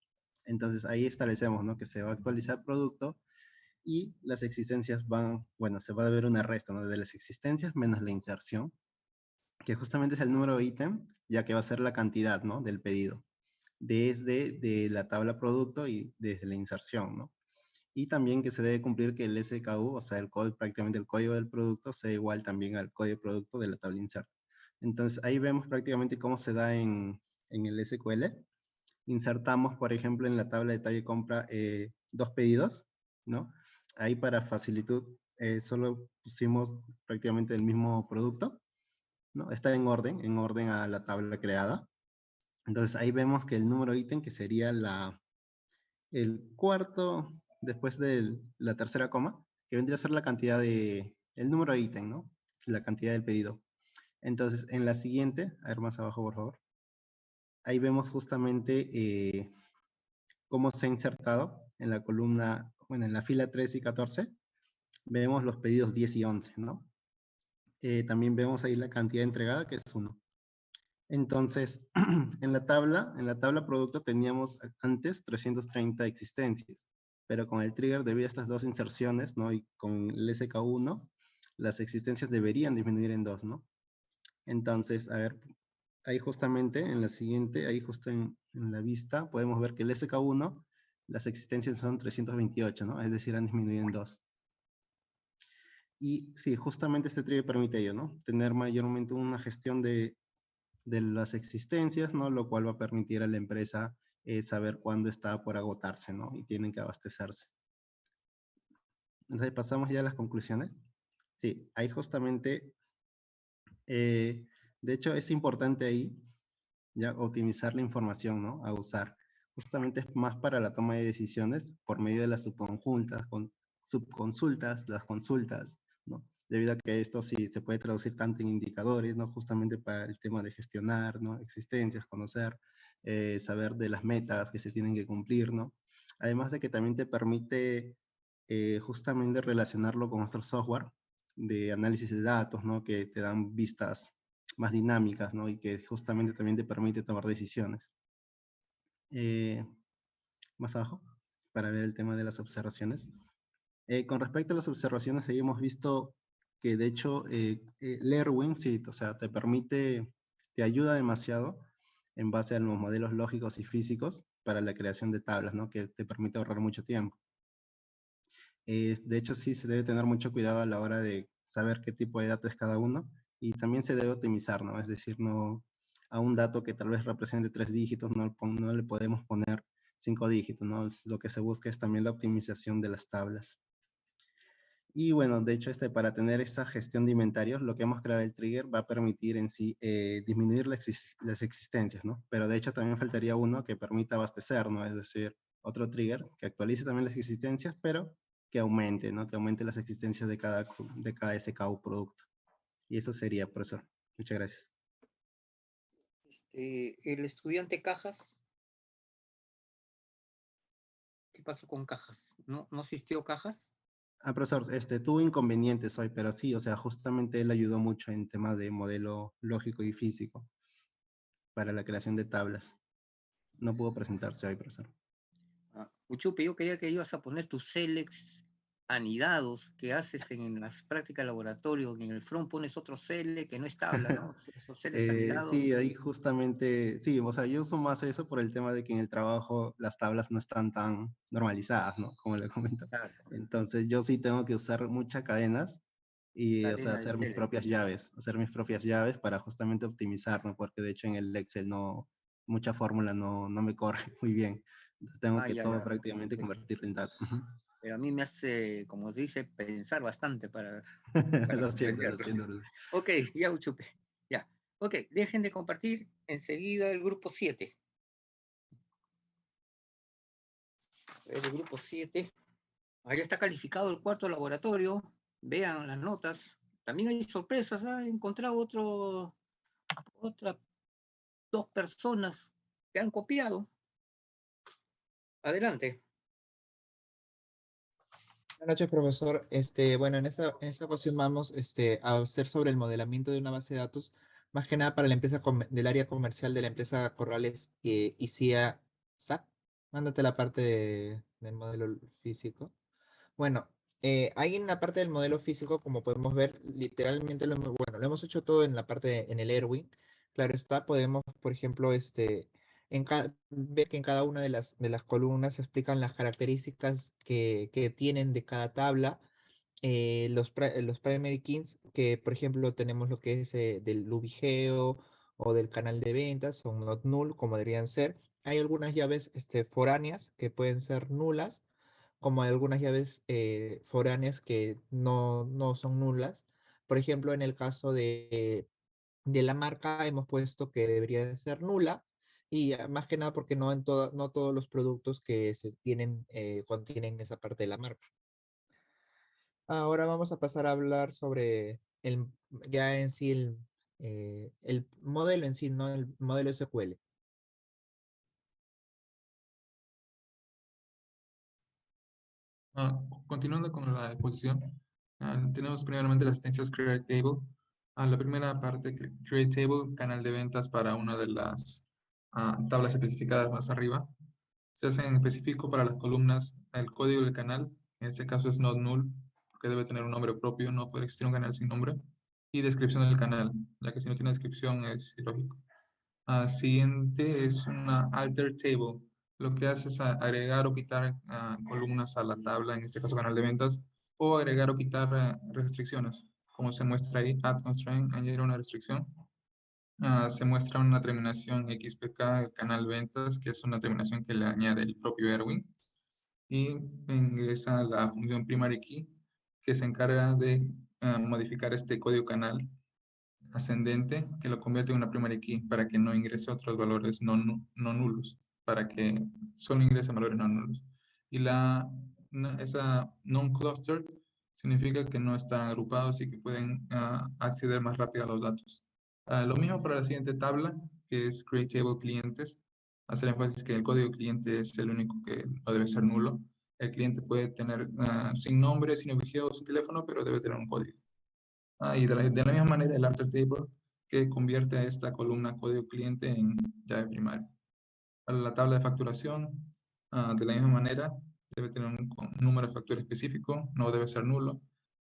Entonces ahí establecemos, ¿no? Que se va a actualizar producto y las existencias bueno, se va a ver una resta, ¿no? De las existencias menos la inserción, que justamente es el número de ítem, ya que va a ser la cantidad, ¿no? Del pedido, desde la tabla producto y desde la inserción, ¿no? Y también que se debe cumplir que el SKU, o sea, prácticamente el código del producto, sea igual también al código de producto de la tabla insert. Entonces, ahí vemos prácticamente cómo se da en el SQL. Insertamos, por ejemplo, en la tabla de detalle compra 2 pedidos, ¿no? Ahí para facilitud solo pusimos prácticamente el mismo producto, ¿no? Está en orden a la tabla creada. Entonces, ahí vemos que el número ítem, que sería el cuarto después de la tercera coma, que vendría a ser la cantidad el número de ítem, ¿no? La cantidad del pedido. Entonces, en la siguiente, a ver más abajo, por favor. Ahí vemos justamente cómo se ha insertado en la columna, bueno, en la fila 3 y 14, vemos los pedidos 10 y 11, ¿no? También vemos ahí la cantidad entregada, que es 1. Entonces, en la tabla producto teníamos antes 330 existencias, pero con el trigger, debido a estas dos inserciones, ¿no? Y con el SK1, las existencias deberían disminuir en 2, ¿no? Entonces, a ver, ahí justamente en la siguiente, ahí justo en la vista, podemos ver que el SK1, las existencias son 328, ¿no? Es decir, han disminuido en 2. Y sí, justamente este trigger permite ello, ¿no? Tener mayormente una gestión de las existencias, ¿no? Lo cual va a permitir a la empresa saber cuándo está por agotarse, ¿no? Y tienen que abastecerse. Entonces, pasamos ya a las conclusiones. Sí, ahí justamente, de hecho, es importante ahí ya optimizar la información, ¿no? A usar. Justamente es más para la toma de decisiones por medio de las subconsultas, las consultas, ¿no? Debido a que esto sí se puede traducir tanto en indicadores, ¿no? Justamente para el tema de gestionar, ¿no? Existencias, conocer, saber de las metas que se tienen que cumplir, ¿no? Además de que también te permite justamente relacionarlo con nuestro software de análisis de datos, ¿no? Que te dan vistas más dinámicas, ¿no? Y que justamente también te permite tomar decisiones. Más abajo, para ver el tema de las observaciones. Con respecto a las observaciones, ahí hemos visto que de hecho Lerwin, sí, o sea, te ayuda demasiado en base a los modelos lógicos y físicos para la creación de tablas, ¿no? Que te permite ahorrar mucho tiempo. De hecho, sí se debe tener mucho cuidado a la hora de saber qué tipo de dato es cada uno y también se debe optimizar, ¿no? Es decir, no a un dato que tal vez represente 3 dígitos, no le podemos poner 5 dígitos, ¿no? Lo que se busca es también la optimización de las tablas. Y bueno, de hecho, para tener esta gestión de inventarios, lo que hemos creado el trigger va a permitir en sí disminuir las existencias, ¿no? Pero de hecho también faltaría uno que permita abastecer, ¿no? Es decir, otro trigger que actualice también las existencias, pero que aumente, ¿no? Que aumente las existencias de cada SKU producto. Y eso sería, profesor. Muchas gracias. El estudiante Cajas, ¿qué pasó con Cajas? ¿No asistió Cajas? Profesor, tuvo inconvenientes hoy, pero sí, o sea, justamente él ayudó mucho en temas de modelo lógico y físico para la creación de tablas. No pudo presentarse hoy, profesor. Uchupe, yo quería que ibas a poner tus selects anidados que haces en las prácticas de laboratorio, en el front pones otro select que no es tabla, ¿no? Esos selects anidados. Sí, ahí justamente, sí, o sea, yo uso más eso por el tema de que en el trabajo las tablas no están tan normalizadas, ¿no? Como le comento. Claro. Entonces yo sí tengo que usar muchas cadenas y, o sea, Cadena de hacer mis propias llaves para justamente optimizar, ¿no? Porque de hecho en el Excel mucha fórmula no me corre muy bien. Entonces tengo que todo prácticamente convertirlo en datos. Pero a mí me hace, como se dice, pensar bastante para Lo siento. Ok, ya Uchupe, ya. Ok, dejen de compartir enseguida el grupo 7. El grupo 7. Ahí está calificado el cuarto laboratorio. Vean las notas. También hay sorpresas. He encontrado otras 2 personas que han copiado. Adelante. Buenas noches, profesor. Bueno, en esta ocasión vamos a hacer sobre el modelamiento de una base de datos, más que nada para la empresa del área comercial de la empresa Corrales ICIA SAC. Mándate la parte del modelo físico. Bueno, ahí en la parte del modelo físico, como podemos ver, literalmente lo hemos hecho todo en la parte, en el Erwin. Claro está, podemos, por ejemplo, ver que en cada una de las columnas se explican las características que tienen de cada tabla. Los primary keys, que por ejemplo tenemos lo que es del ubigeo o del canal de ventas, son not null, como deberían ser. Hay algunas llaves foráneas que pueden ser nulas, como hay algunas llaves foráneas que no son nulas. Por ejemplo, en el caso de la marca hemos puesto que debería de ser nula, Y más que nada porque no todos los productos que se tienen contienen esa parte de la marca. Ahora vamos a pasar a hablar sobre ya en sí el modelo en sí, ¿no? El modelo SQL. Continuando con la exposición, tenemos primeramente las asistencias Create Table. La primera parte, Create Table, canal de ventas para una de las tablas especificadas más arriba. Se hace en específico para las columnas el código del canal, en este caso es not null, porque debe tener un nombre propio, no puede existir un canal sin nombre, y descripción del canal, ya que si no tiene descripción es ilógico. Siguiente es una alter table. Lo que hace es agregar o quitar columnas a la tabla, en este caso canal de ventas, o agregar o quitar restricciones, como se muestra ahí, add constraint, añadir una restricción. Se muestra una terminación XPK del canal ventas, que es una terminación que le añade el propio Erwin, y ingresa la función primary key, que se encarga de modificar este código canal ascendente, que lo convierte en una primary key para que no ingrese otros valores no nulos, para que solo ingrese valores no nulos. Y esa non-clustered significa que no están agrupados y que pueden acceder más rápido a los datos. Lo mismo para la siguiente tabla, que es Create Table Clientes. Hacer énfasis que el código cliente es el único que no debe ser nulo. El cliente puede tener sin nombre, sin ubicación, sin teléfono, pero debe tener un código. Y de la misma manera el alter table, que convierte a esta columna código cliente en llave primaria. Para la tabla de facturación, de la misma manera, debe tener un número de factura específico, no debe ser nulo.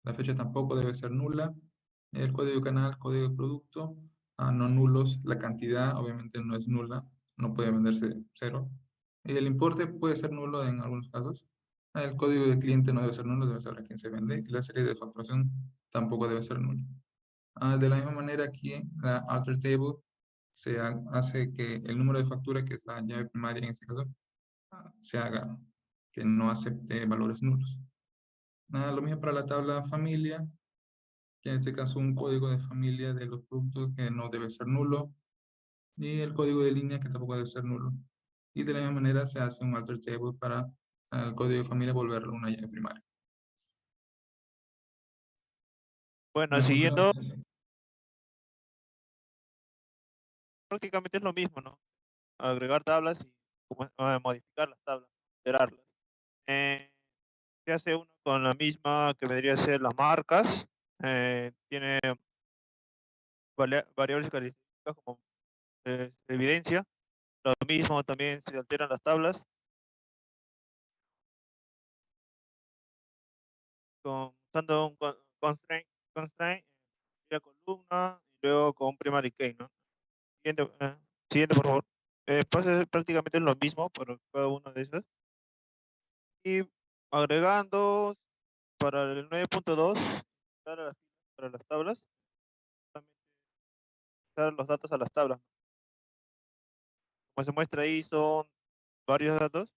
La fecha tampoco debe ser nula. El código canal, código de producto, no nulos. La cantidad obviamente no es nula, no puede venderse cero. Y el importe puede ser nulo en algunos casos. El código de cliente no debe ser nulo, debe saber a quién se vende. Y la serie de facturación tampoco debe ser nula. De la misma manera aquí, la alter table se hace que el número de factura, que es la llave primaria en este caso, se haga, que no acepte valores nulos. Lo mismo para la tabla familia, que en este caso un código de familia de los productos que no debe ser nulo, y el código de línea que tampoco debe ser nulo. Y de la misma manera se hace un alter table para el código de familia volverlo una llave primaria. Bueno, siguiendo, prácticamente es lo mismo, ¿no? Agregar tablas y modificar las tablas, alterarlas. Se hace uno con la misma que vendría a ser las marcas. Tiene variables y características como evidencia. Lo mismo también se alteran las tablas usando un constraint la columna y luego con primary key, ¿no? Siguiente, por favor. Pues prácticamente es lo mismo para cada una de esas. Y agregando para el 9.2 para las tablas, dar los datos a las tablas. Como se muestra ahí, son varios datos.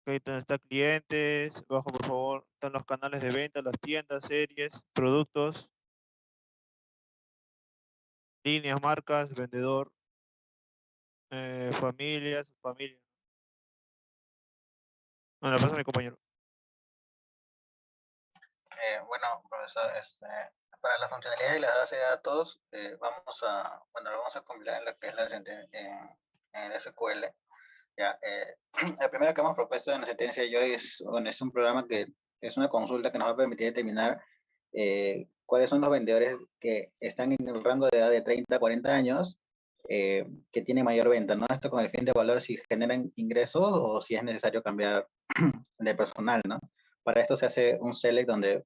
Ok, está clientes, abajo por favor, están los canales de venta, las tiendas, series, productos, líneas, marcas, vendedor, familia. Bueno, pasa a mi compañero. Bueno, profesor, para la funcionalidad de la base de datos, vamos a compilar en lo que es en el SQL. Ya, la primera que hemos propuesto en la sentencia yo es un programa que es una consulta que nos va a permitir determinar cuáles son los vendedores que están en el rango de edad de 30 a 40 años que tienen mayor venta, ¿no? Esto con el fin de evaluar si generan ingresos o si es necesario cambiar de personal, ¿no? Para esto se hace un select donde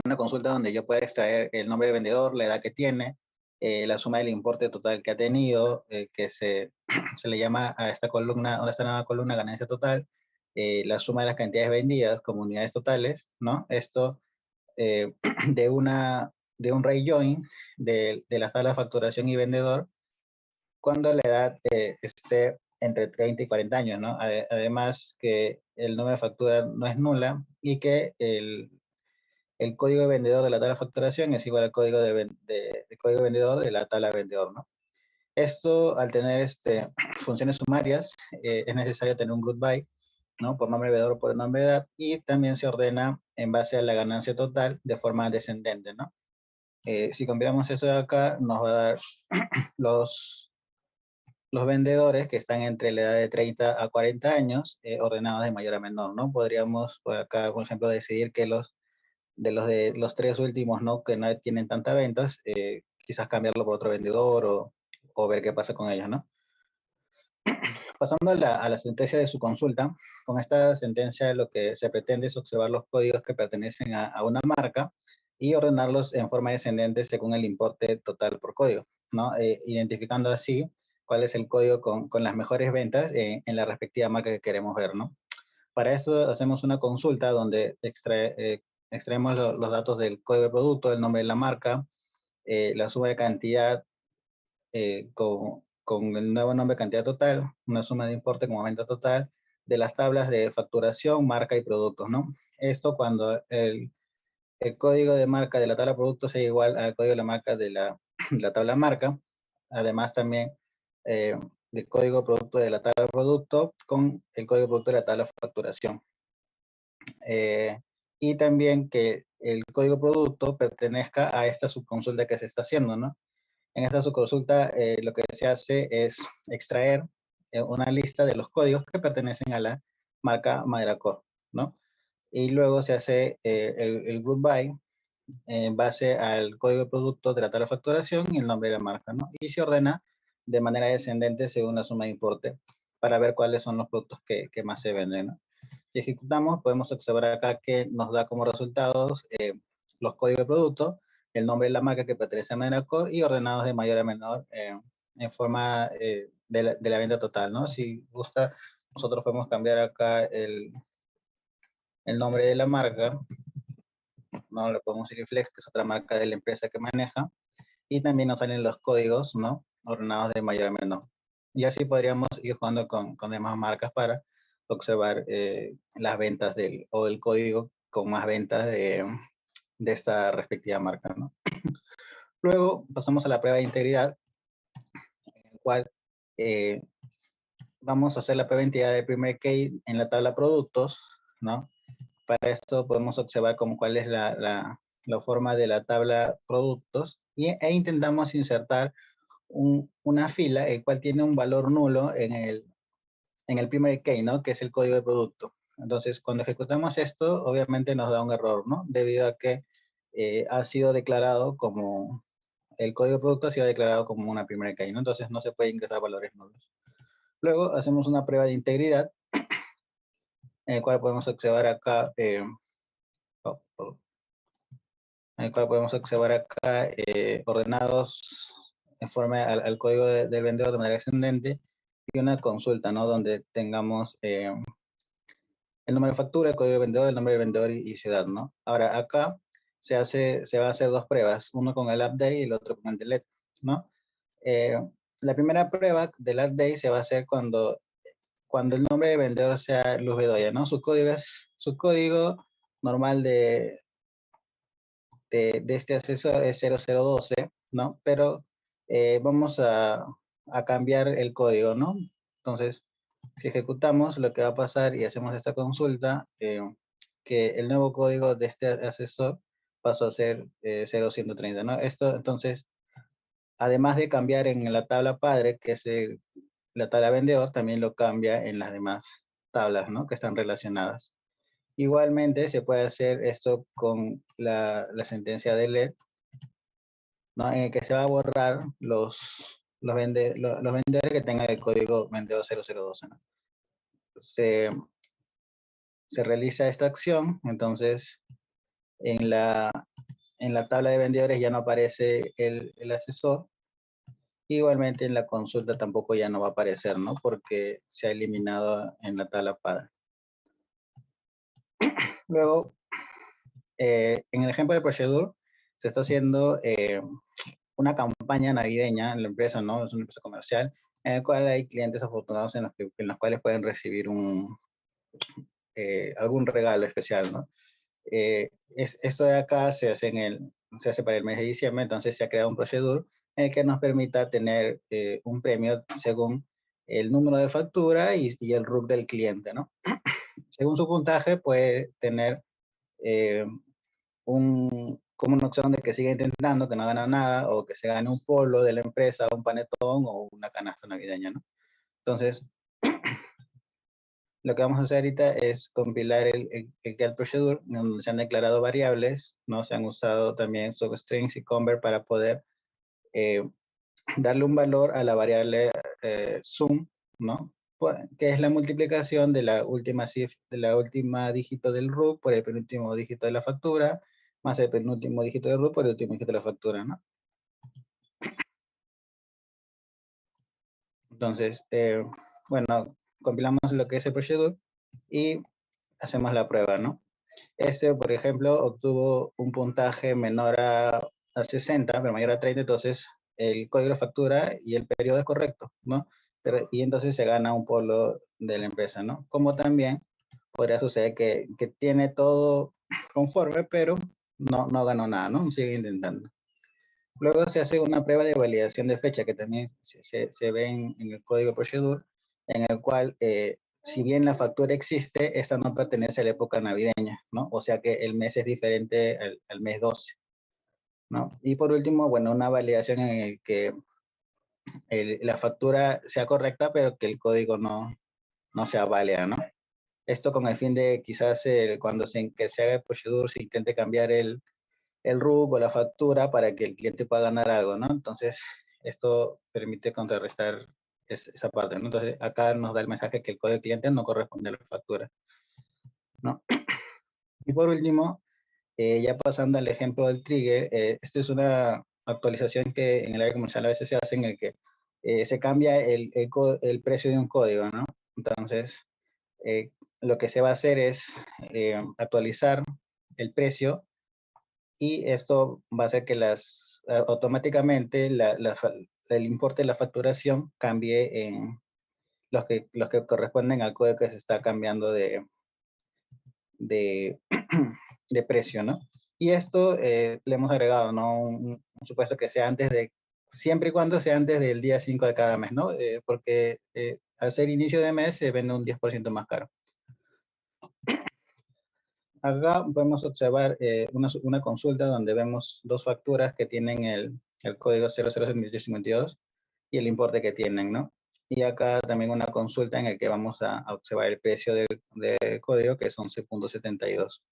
una consulta donde yo pueda extraer el nombre del vendedor, la edad que tiene, la suma del importe total que ha tenido, que se le llama a esta columna, a esta nueva columna ganancia total, la suma de las cantidades vendidas como unidades totales, ¿no? Esto de un ray join de las tablas de facturación y vendedor cuando la edad esté entre 30 y 40 años, ¿no? Además que el número de factura no es nula y que el código de vendedor de la tabla de facturación es igual al código de código de vendedor de la tabla de vendedor, ¿no? Esto, al tener funciones sumarias, es necesario tener un group by, ¿no? Por nombre de vendedor o por nombre de edad, y también se ordena en base a la ganancia total de forma descendente, ¿no? Si combinamos eso de acá, nos va a dar los vendedores que están entre la edad de 30 a 40 años, ordenados de mayor a menor, ¿no? Podríamos, por acá, por ejemplo, decidir que los tres últimos, ¿no? Que no tienen tantas ventas, quizás cambiarlo por otro vendedor o ver qué pasa con ellos, ¿no? Pasando a la sentencia de su consulta, con esta sentencia lo que se pretende es observar los códigos que pertenecen a una marca y ordenarlos en forma descendente según el importe total por código, ¿no? Identificando así cuál es el código con las mejores ventas en la respectiva marca que queremos ver, ¿no? Para esto hacemos una consulta donde extraemos los datos del código de producto, el nombre de la marca, la suma de cantidad con el nuevo nombre cantidad total, una suma de importe como venta total, de las tablas de facturación, marca y productos, ¿no? Esto cuando el código de marca de la tabla producto sea igual al código de la marca de la tabla marca, además también del código producto de la tabla producto con el código producto de la tabla facturación. Y también que el código producto pertenezca a esta subconsulta que se está haciendo, ¿no? En esta subconsulta lo que se hace es extraer una lista de los códigos que pertenecen a la marca MadraCore, ¿no? Y luego se hace el group by en base al código de producto de la tabla de facturación y el nombre de la marca, ¿no? Y se ordena de manera descendente según la suma de importe para ver cuáles son los productos que más se venden, ¿no? Si ejecutamos, podemos observar acá que nos da como resultados los códigos de producto, el nombre de la marca que pertenece a MadraCore y ordenados de mayor a menor en forma de la venta total, ¿no? Si gusta, nosotros podemos cambiar acá el nombre de la marca, ¿no? Le podemos decir Flex, que es otra marca de la empresa que maneja, y también nos salen los códigos, ¿no? Ordenados de mayor a menor. Y así podríamos ir jugando con demás marcas para observar las ventas o el código con más ventas de esta respectiva marca, ¿no? Luego pasamos a la prueba de integridad, en el cual vamos a hacer la prueba de integridad del primer key en la tabla productos, ¿no? Para esto podemos observar cuál es la forma de la tabla productos e intentamos insertar una fila, el cual tiene un valor nulo en el primer key, ¿no? Que es el código de producto. Entonces, cuando ejecutamos esto, obviamente nos da un error, ¿no? Debido a que ha sido declarado como, el código de producto ha sido declarado como una primera key, ¿no? Entonces, no se puede ingresar valores nulos. Luego, hacemos una prueba de integridad, en el cual podemos observar acá, ordenados en forma al código del vendedor de manera descendente y una consulta, ¿no? Donde tengamos el número de factura, el código de vendedor, el nombre del vendedor y ciudad, ¿no? Ahora acá se van a hacer dos pruebas, uno con el update y el otro con el delete, ¿no? La primera prueba del update se va a hacer cuando el nombre del vendedor sea Luz Bedoya, ¿no? Su código normal de este asesor es 0012, ¿no? Pero vamos a cambiar el código, ¿no? Entonces, si ejecutamos, lo que va a pasar y hacemos esta consulta, que el nuevo código de este asesor pasó a ser 0130, ¿no? Esto, entonces, además de cambiar en la tabla padre, que es la tabla vendedor, también lo cambia en las demás tablas, ¿no? Que están relacionadas. Igualmente se puede hacer esto con la sentencia de LED, ¿no? En el que se va a borrar los vendedores que tengan el código vendedor 0012, ¿no? Se realiza esta acción, entonces en la tabla de vendedores ya no aparece el asesor. Igualmente en la consulta tampoco ya no va a aparecer, ¿no? Porque se ha eliminado en la tabla padre. Luego, en el ejemplo de procedure, se está haciendo una campaña navideña en la empresa, ¿no? Es una empresa comercial, en la cual hay clientes afortunados en los cuales pueden recibir algún regalo especial, ¿no? Esto de acá se hace para el mes de diciembre, entonces se ha creado un procedure el que nos permita tener un premio según el número de factura y el RUC del cliente, ¿no? Según su puntaje puede tener como una opción de que siga intentando, que no gana nada, o que se gane un polo de la empresa, un panetón o una canasta navideña, ¿no? Entonces, lo que vamos a hacer ahorita es compilar el get procedure, donde se han declarado variables, ¿no? Se han usado también substrings y convert para poder darle un valor a la variable sum, ¿no? Que es la multiplicación de la última dígito del RUC por el penúltimo dígito de la factura, más el penúltimo dígito del RUC por el último dígito de la factura, ¿no? Entonces, bueno, compilamos lo que es el procedure y hacemos la prueba, ¿no? Este, por ejemplo, obtuvo un puntaje menor a 60, pero mayor a 30, entonces el código de factura y el periodo es correcto, ¿no? Y entonces se gana un polo de la empresa, ¿no? Como también podría suceder que tiene todo conforme, pero no ganó nada, ¿no? Sigue intentando. Luego se hace una prueba de validación de fecha que también se ve en el código procedure, en el cual, si bien la factura existe, esta no pertenece a la época navideña, ¿no? O sea que el mes es diferente al mes 12, ¿no? Y por último, bueno, una validación en el que la factura sea correcta, pero que el código no sea válida, ¿no? Esto con el fin de quizás cuando se haga el procedure se intente cambiar el RUC o la factura para que el cliente pueda ganar algo, ¿no? Entonces, esto permite contrarrestar esa parte, ¿no? Entonces, acá nos da el mensaje que el código del cliente no corresponde a la factura, ¿no? Y por último, ya pasando al ejemplo del trigger, esta es una actualización que en el área comercial a veces se hace en el que se cambia el precio de un código, ¿no? Entonces, lo que se va a hacer es actualizar el precio y esto va a hacer que automáticamente el importe de la facturación cambie en los que corresponden al código que se está cambiando de precio, ¿no? Y esto le hemos agregado, ¿no? Un supuesto que sea siempre y cuando sea antes del día 5 de cada mes, ¿no? Porque al ser inicio de mes se vende un 10% más caro. Acá podemos observar una consulta donde vemos dos facturas que tienen el código 007852 y el importe que tienen, ¿no? Y acá también una consulta en el que vamos a observar el precio del código, que es 11.72.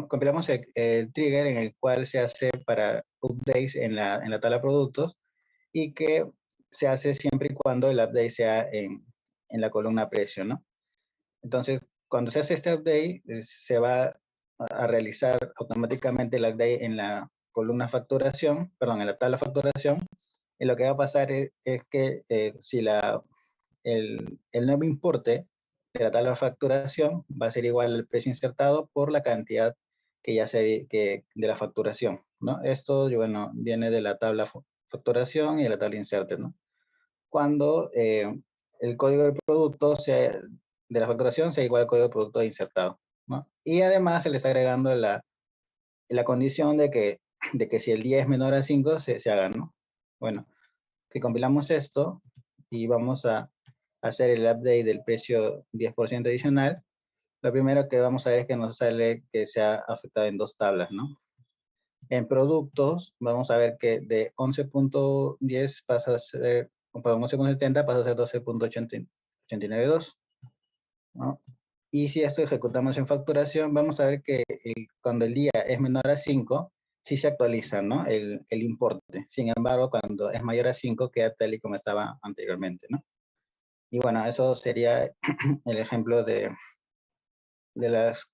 Compilamos el trigger en el cual se hace para updates en la tabla de productos y que se hace siempre y cuando el update sea en la columna precio, ¿no? Entonces, cuando se hace este update, se va a realizar automáticamente el update en la columna facturación, perdón, en la tabla facturación, y lo que va a pasar es que si el nuevo importe de la tabla de facturación va a ser igual al precio insertado por la cantidad que ya de la facturación, ¿no? Esto, bueno, viene de la tabla facturación y de la tabla inserte, ¿no? Cuando el código del producto de la facturación sea igual al código del producto insertado, ¿no? Y además se le está agregando la condición de que si el 10 es menor a 5 se haga, ¿no? Bueno, si compilamos esto y vamos a hacer el update del precio 10% adicional, lo primero que vamos a ver es que nos sale que se ha afectado en dos tablas, ¿no? En productos, vamos a ver que de 11.10 pasa a ser, perdón, 11.70 pasa a ser 12.892, ¿no? Y si esto ejecutamos en facturación, vamos a ver que cuando el día es menor a 5, sí se actualiza, ¿no? El importe. Sin embargo, cuando es mayor a 5, queda tal y como estaba anteriormente, ¿no? Y bueno, eso sería el ejemplo de las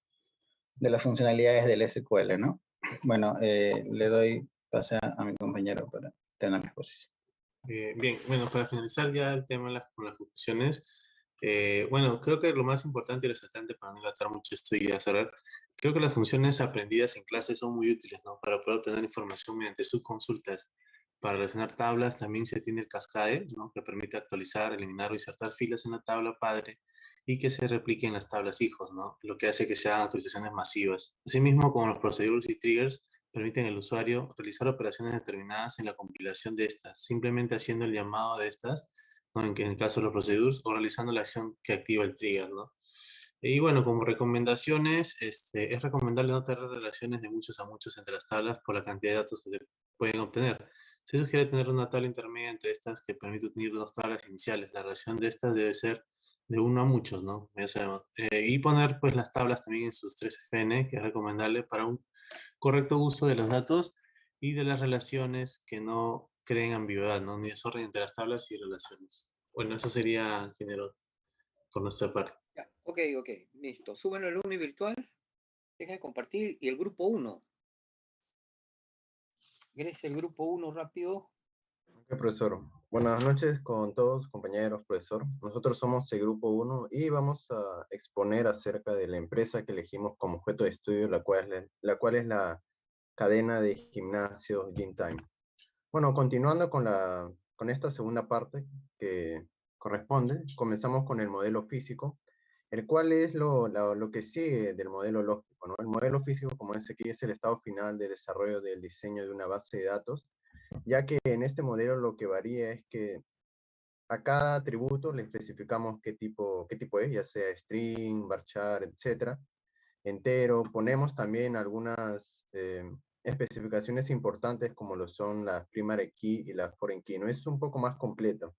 funcionalidades del SQL, ¿no? Bueno, le doy pase a mi compañero para tener la exposición. Bien, bueno, para finalizar ya el tema con las conclusiones, bueno, creo que lo más importante y resaltante para no dilatar mucho esto y ya cerrar, creo que las funciones aprendidas en clase son muy útiles, ¿no? Para poder obtener información mediante sus consultas. Para relacionar tablas también se tiene el cascade, ¿no? Que permite actualizar, eliminar o insertar filas en la tabla padre y que se replique en las tablas hijos, ¿no? Lo que hace que sean actualizaciones masivas. Asimismo, como los procedures y triggers, permiten al usuario realizar operaciones determinadas en la compilación de estas, simplemente haciendo el llamado de estas, ¿no? En el caso de los procedures, o realizando la acción que activa el trigger, ¿no? Y bueno, como recomendaciones, es recomendable no tener relaciones de muchos a muchos entre las tablas por la cantidad de datos que se pueden obtener. Se sugiere tener una tabla intermedia entre estas que permite unir dos tablas iniciales. La relación de estas debe ser de uno a muchos, ¿no? Ya sabemos. Y poner pues las tablas también en sus 3 FN, que es recomendable para un correcto uso de los datos y de las relaciones que no creen ambigüedad, ¿no? Ni desorden entre las tablas y relaciones. Bueno, eso sería en general por nuestra parte. Ya, ok, listo. Súbanlo al Uni virtual, dejen de compartir, y el grupo 1. Grecia, el grupo 1 rápido. Ok, profesor. Buenas noches con todos, compañeros, profesor. Nosotros somos el grupo 1 y vamos a exponer acerca de la empresa que elegimos como objeto de estudio, la cual es la cadena de gimnasio Gym Time. Bueno, continuando con esta segunda parte que corresponde, comenzamos con el modelo físico, el cual es lo que sigue del modelo lógico, ¿no? El modelo físico, como es aquí, es el estado final de desarrollo del diseño de una base de datos, ya que en este modelo lo que varía es que a cada atributo le especificamos qué tipo es, ya sea string, varchar, etcétera, entero. Ponemos también algunas especificaciones importantes como lo son la primary key y la foreign key, ¿no? Es un poco más completo.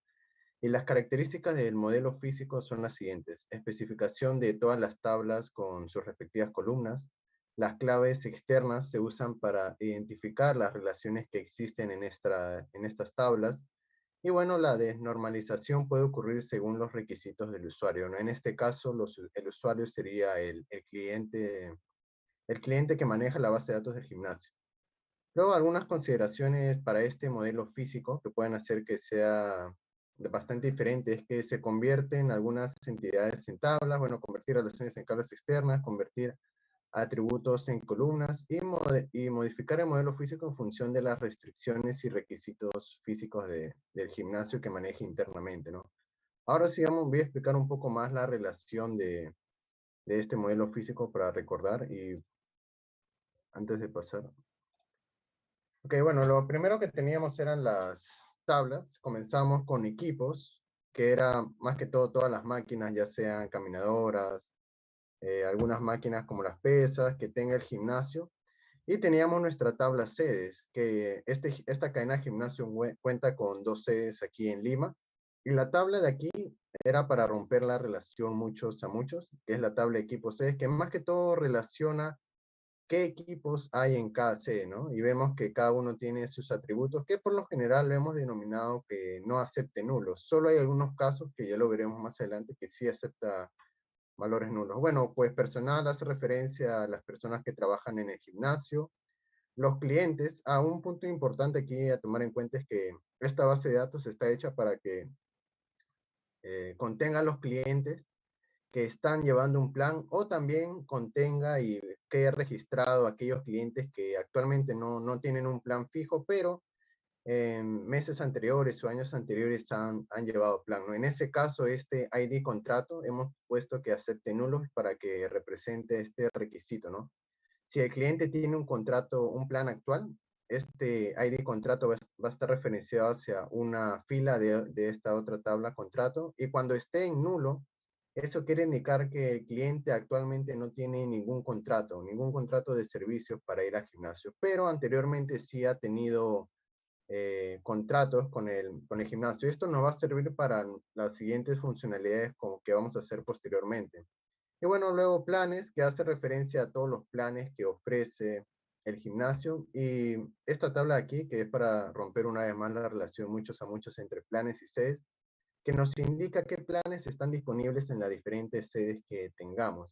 Y las características del modelo físico son las siguientes: especificación de todas las tablas con sus respectivas columnas. Las claves externas se usan para identificar las relaciones que existen en estas tablas. Y bueno, la desnormalización puede ocurrir según los requisitos del usuario, ¿no? En este caso, el usuario sería el cliente que maneja la base de datos del gimnasio. Luego, algunas consideraciones para este modelo físico que pueden hacer que sea bastante diferente es que se convierten algunas entidades en tablas, bueno, convertir relaciones en tablas externas, convertir atributos en columnas y modificar el modelo físico en función de las restricciones y requisitos físicos del gimnasio que maneje internamente, ¿no? Ahora sí, voy a explicar un poco más la relación de este modelo físico para recordar y antes de pasar. Ok, bueno, lo primero que teníamos eran las tablas. Comenzamos con equipos, que era más que todo todas las máquinas, ya sean caminadoras, algunas máquinas como las pesas, que tenga el gimnasio. Y teníamos nuestra tabla sedes, que esta cadena de gimnasio cuenta con 2 sedes aquí en Lima. Y la tabla de aquí era para romper la relación muchos a muchos, que es la tabla de equipos sedes, que más que todo relaciona qué equipos hay en cada sede, ¿no? Y vemos que cada uno tiene sus atributos, que por lo general lo hemos denominado que no acepte nulos. Solo hay algunos casos, que ya lo veremos más adelante, que sí acepta valores nulos. Bueno, pues personal hace referencia a las personas que trabajan en el gimnasio. Los clientes, un punto importante aquí a tomar en cuenta es que esta base de datos está hecha para que contenga los clientes que están llevando un plan, o también contenga y quede registrado aquellos clientes que actualmente no tienen un plan fijo, pero en meses anteriores o años anteriores han llevado plan, ¿no? En ese caso, este ID contrato hemos puesto que acepte nulos para que represente este requisito, ¿no? Si el cliente tiene un contrato, un plan actual, este ID contrato va a estar referenciado hacia una fila de esta otra tabla contrato, y cuando esté en nulo, eso quiere indicar que el cliente actualmente no tiene ningún contrato de servicios para ir al gimnasio, pero anteriormente sí ha tenido contratos con el gimnasio. Esto nos va a servir para las siguientes funcionalidades que vamos a hacer posteriormente. Y bueno, luego planes, que hace referencia a todos los planes que ofrece el gimnasio. Y esta tabla aquí, que es para romper una vez más la relación muchos a muchos entre planes y sedes, que nos indica qué planes están disponibles en las diferentes sedes que tengamos.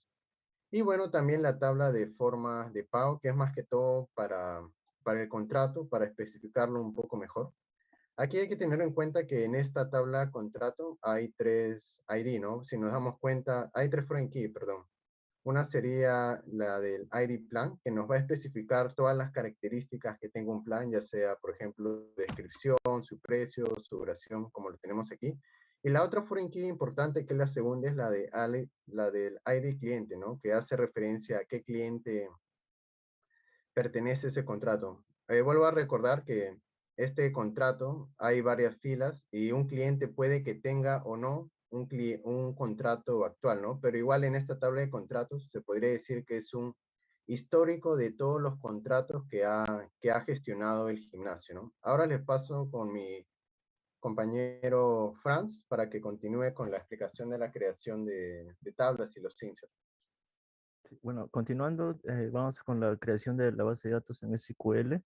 Y bueno, también la tabla de formas de pago, que es más que todo para el contrato, para especificarlo un poco mejor. Aquí hay que tener en cuenta que en esta tabla contrato hay 3 ID, ¿no? Si nos damos cuenta, hay 3 foreign key, perdón. Una sería la del ID plan, que nos va a especificar todas las características que tenga un plan, ya sea, por ejemplo, descripción, su precio, su duración, como lo tenemos aquí. Y la otra foreign key importante, que es la segunda, es la del ID cliente, ¿no? Que hace referencia a qué cliente pertenece ese contrato. Vuelvo a recordar que este contrato hay varias filas y un cliente puede que tenga o no un contrato actual, ¿no? Pero igual en esta tabla de contratos se podría decir que es un histórico de todos los contratos que ha gestionado el gimnasio, ¿no? Ahora les paso con mi compañero Franz para que continúe con la explicación de la creación de tablas y los inserts. Bueno, continuando, vamos con la creación de la base de datos en SQL.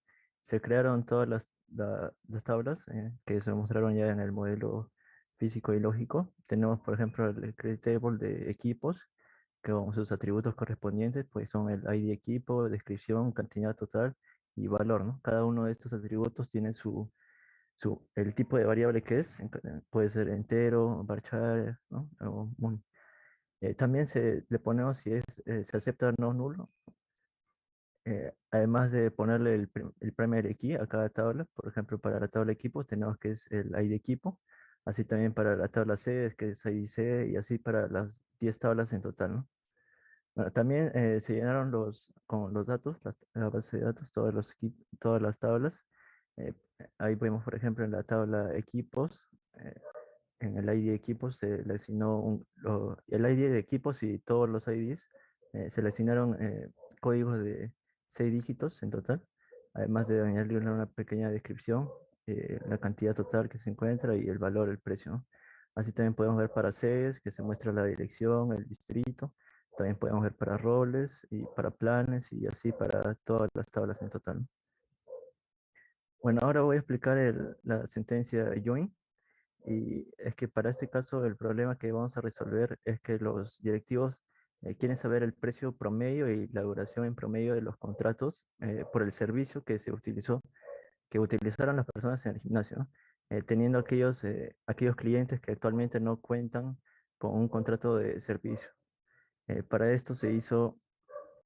Se crearon todas las tablas que se mostraron ya en el modelo físico y lógico. Tenemos, por ejemplo, el create table de equipos, que con sus atributos correspondientes, pues son el ID equipo, descripción, cantidad total y valor, ¿no? Cada uno de estos atributos tiene el tipo de variable que es, puede ser entero, varchar, ¿no? También le ponemos si se acepta o no nulo, además de ponerle el primary key a cada tabla. Por ejemplo, para la tabla equipos tenemos que es el ID equipo, así también para la tabla C, que es ID C, y así para las 10 tablas en total, ¿no? Bueno, también se llenaron con los datos, la base de datos, todas las tablas. Eh, Ahí vemos, por ejemplo, en la tabla equipos, en el ID de equipos se le asignó el ID de equipos y todos los IDs se le asignaron códigos de 6 dígitos en total, además de añadirle una pequeña descripción, la cantidad total que se encuentra y el valor, el precio, ¿no? Así también podemos ver para sedes, que se muestra la dirección, el distrito. También podemos ver para roles y para planes y así para todas las tablas en total, ¿no? Bueno, ahora voy a explicar la sentencia join. Y es que para este caso el problema que vamos a resolver es que los directivos quieren saber el precio promedio y la duración en promedio de los contratos por el servicio que se utilizó, que utilizaron las personas en el gimnasio, ¿no? Teniendo aquellos clientes que actualmente no cuentan con un contrato de servicio. Para esto se hizo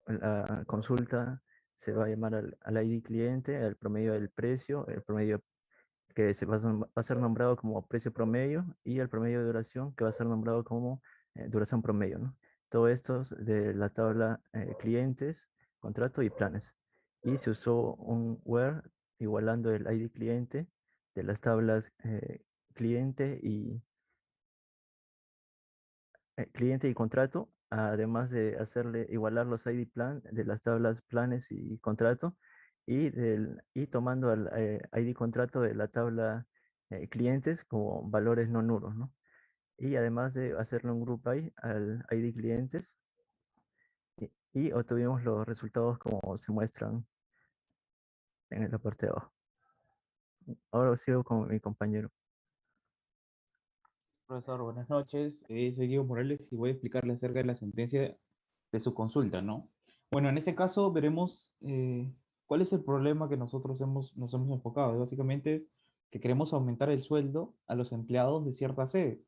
la consulta, se va a llamar al ID cliente, al promedio del precio, el promedio que va a ser nombrado como precio promedio, y el promedio de duración que va a ser nombrado como duración promedio, ¿no? Todo esto es de la tabla clientes, contrato y planes. Y se usó un where igualando el ID cliente de las tablas cliente y contrato, además de hacerle igualar los ID plan de las tablas planes y contrato, y tomando el ID contrato de la tabla clientes como valores no nulos, ¿no? Y además de hacerle un group by al ID clientes, y obtuvimos los resultados como se muestran en la parte de abajo. Ahora sigo con mi compañero. Profesor, buenas noches. Soy Diego Morales y voy a explicarle acerca de la sentencia de su consulta, ¿no? Bueno, en este caso veremos cuál es el problema que nosotros nos hemos enfocado. Básicamente es que queremos aumentar el sueldo a los empleados de cierta sede,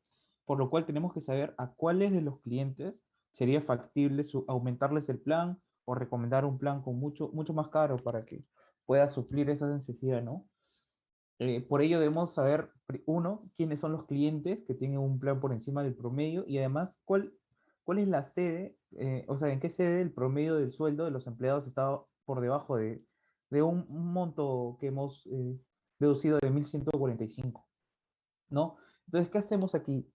por lo cual tenemos que saber a cuáles de los clientes sería factible aumentarles el plan o recomendar un plan con mucho más caro para que pueda suplir esa necesidad, ¿no? Por ello debemos saber, uno, quiénes son los clientes que tienen un plan por encima del promedio, y además cuál es la sede, o sea, en qué sede el promedio del sueldo de los empleados está por debajo de un monto que hemos deducido de 1.145, ¿no? Entonces, ¿qué hacemos aquí?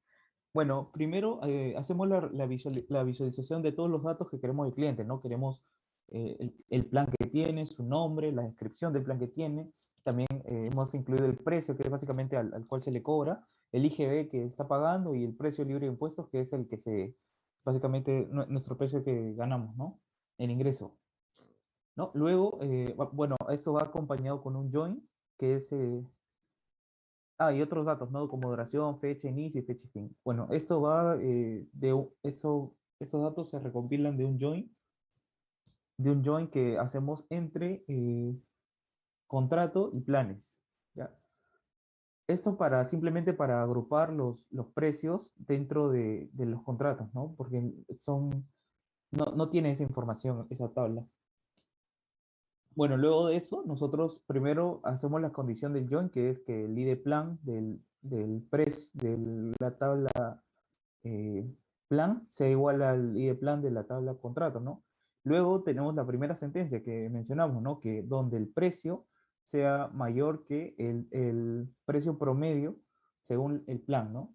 Bueno, primero hacemos la visualización de todos los datos que queremos del cliente, ¿no? Queremos el plan que tiene, su nombre, la descripción del plan que tiene. También hemos incluido el precio, que es básicamente al cual se le cobra, el IGB que está pagando y el precio libre de impuestos, que es básicamente nuestro precio que ganamos, ¿no? El ingreso, ¿no? Luego, bueno, esto va acompañado con un join, que es y otros datos, ¿no? Como duración, fecha inicio y fecha fin. Bueno, esto va estos datos se recompilan de un join que hacemos entre contrato y planes, ¿ya? Esto simplemente para agrupar los precios dentro de los contratos, ¿no? Porque no tiene esa información, esa tabla. Bueno, luego de eso, nosotros primero hacemos la condición del join, que es que el ID plan de la tabla plan sea igual al ID plan de la tabla contrato, ¿no? Luego tenemos la primera sentencia que mencionamos, ¿no? Que donde el precio sea mayor que el precio promedio según el plan, ¿no?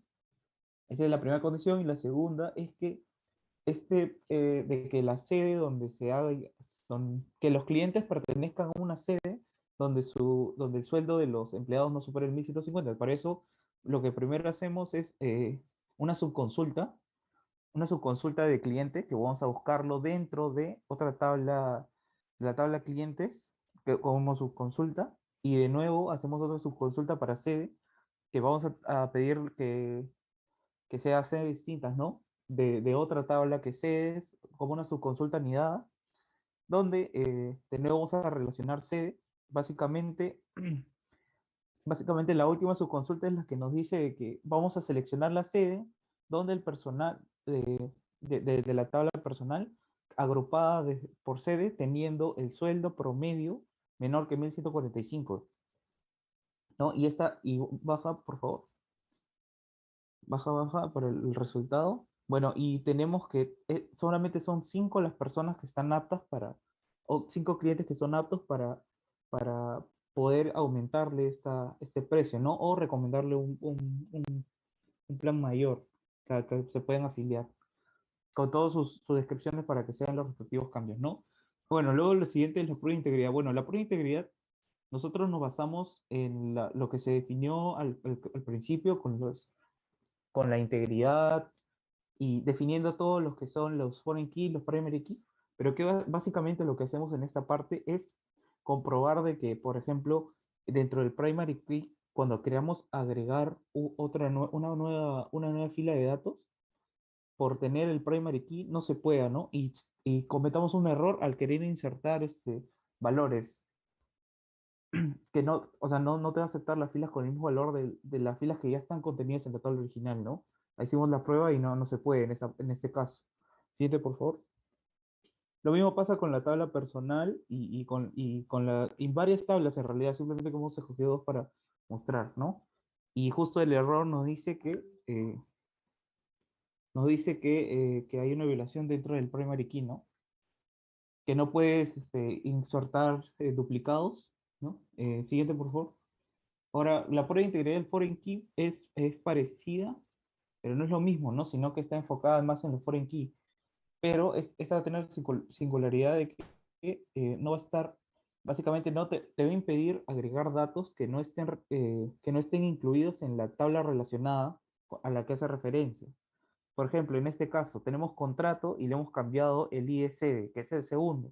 Esa es la primera condición. Y la segunda es que de que la sede donde se haga, que los clientes pertenezcan a una sede donde el sueldo de los empleados no supere el 1.150. Para eso, lo que primero hacemos es una subconsulta, una subconsulta de cliente que vamos a buscarlo dentro de otra tabla, la tabla clientes, como subconsulta, y de nuevo hacemos otra subconsulta para sede, que vamos a pedir que sea sedes distintas, ¿no? De otra tabla que sedes, como una subconsulta anidada, donde de nuevo vamos a relacionar sedes. Básicamente, básicamente la última subconsulta es la que nos dice que vamos a seleccionar la sede donde el personal de la tabla personal agrupada por sede teniendo el sueldo promedio menor que 1.145, ¿no? Y baja, por favor. Baja para el resultado. Bueno, y tenemos que solamente son 5 las personas que están aptas o 5 clientes que son aptos para poder aumentarle este precio, ¿no? O recomendarle un plan mayor que se pueden afiliar con todas sus descripciones para que sean los respectivos cambios, ¿no? Bueno, luego lo siguiente es la prueba de integridad. Bueno, la prueba de integridad, nosotros nos basamos en lo que se definió al principio con la integridad y definiendo todos los que son los foreign key, los primary key, pero que básicamente lo que hacemos en esta parte es comprobar de que, por ejemplo, dentro del primary key, cuando queramos agregar una nueva fila de datos, por tener el primary key no se pueda, ¿no? Y cometamos un error al querer insertar valores que no, o sea, no te va a aceptar las filas con el mismo valor de las filas que ya están contenidas en la tabla original, ¿no? Ahí hicimos la prueba y no se puede en este caso. Siguiente, por favor. Lo mismo pasa con la tabla personal y varias tablas en realidad, simplemente que hemos escogido 2 para mostrar, ¿no? Y justo el error nos dice que hay una violación dentro del primary key, ¿no? Que no puedes insertar duplicados, ¿no? Siguiente, por favor. Ahora, la prueba de integridad del foreign key es parecida, pero no es lo mismo, ¿no? Sino que está enfocada más en los foreign key. Pero esta va a tener singularidad de que no va a estar, básicamente no te va a impedir agregar datos que no estén incluidos en la tabla relacionada a la que hace referencia. Por ejemplo, en este caso tenemos contrato y le hemos cambiado el ISD, que es el segundo,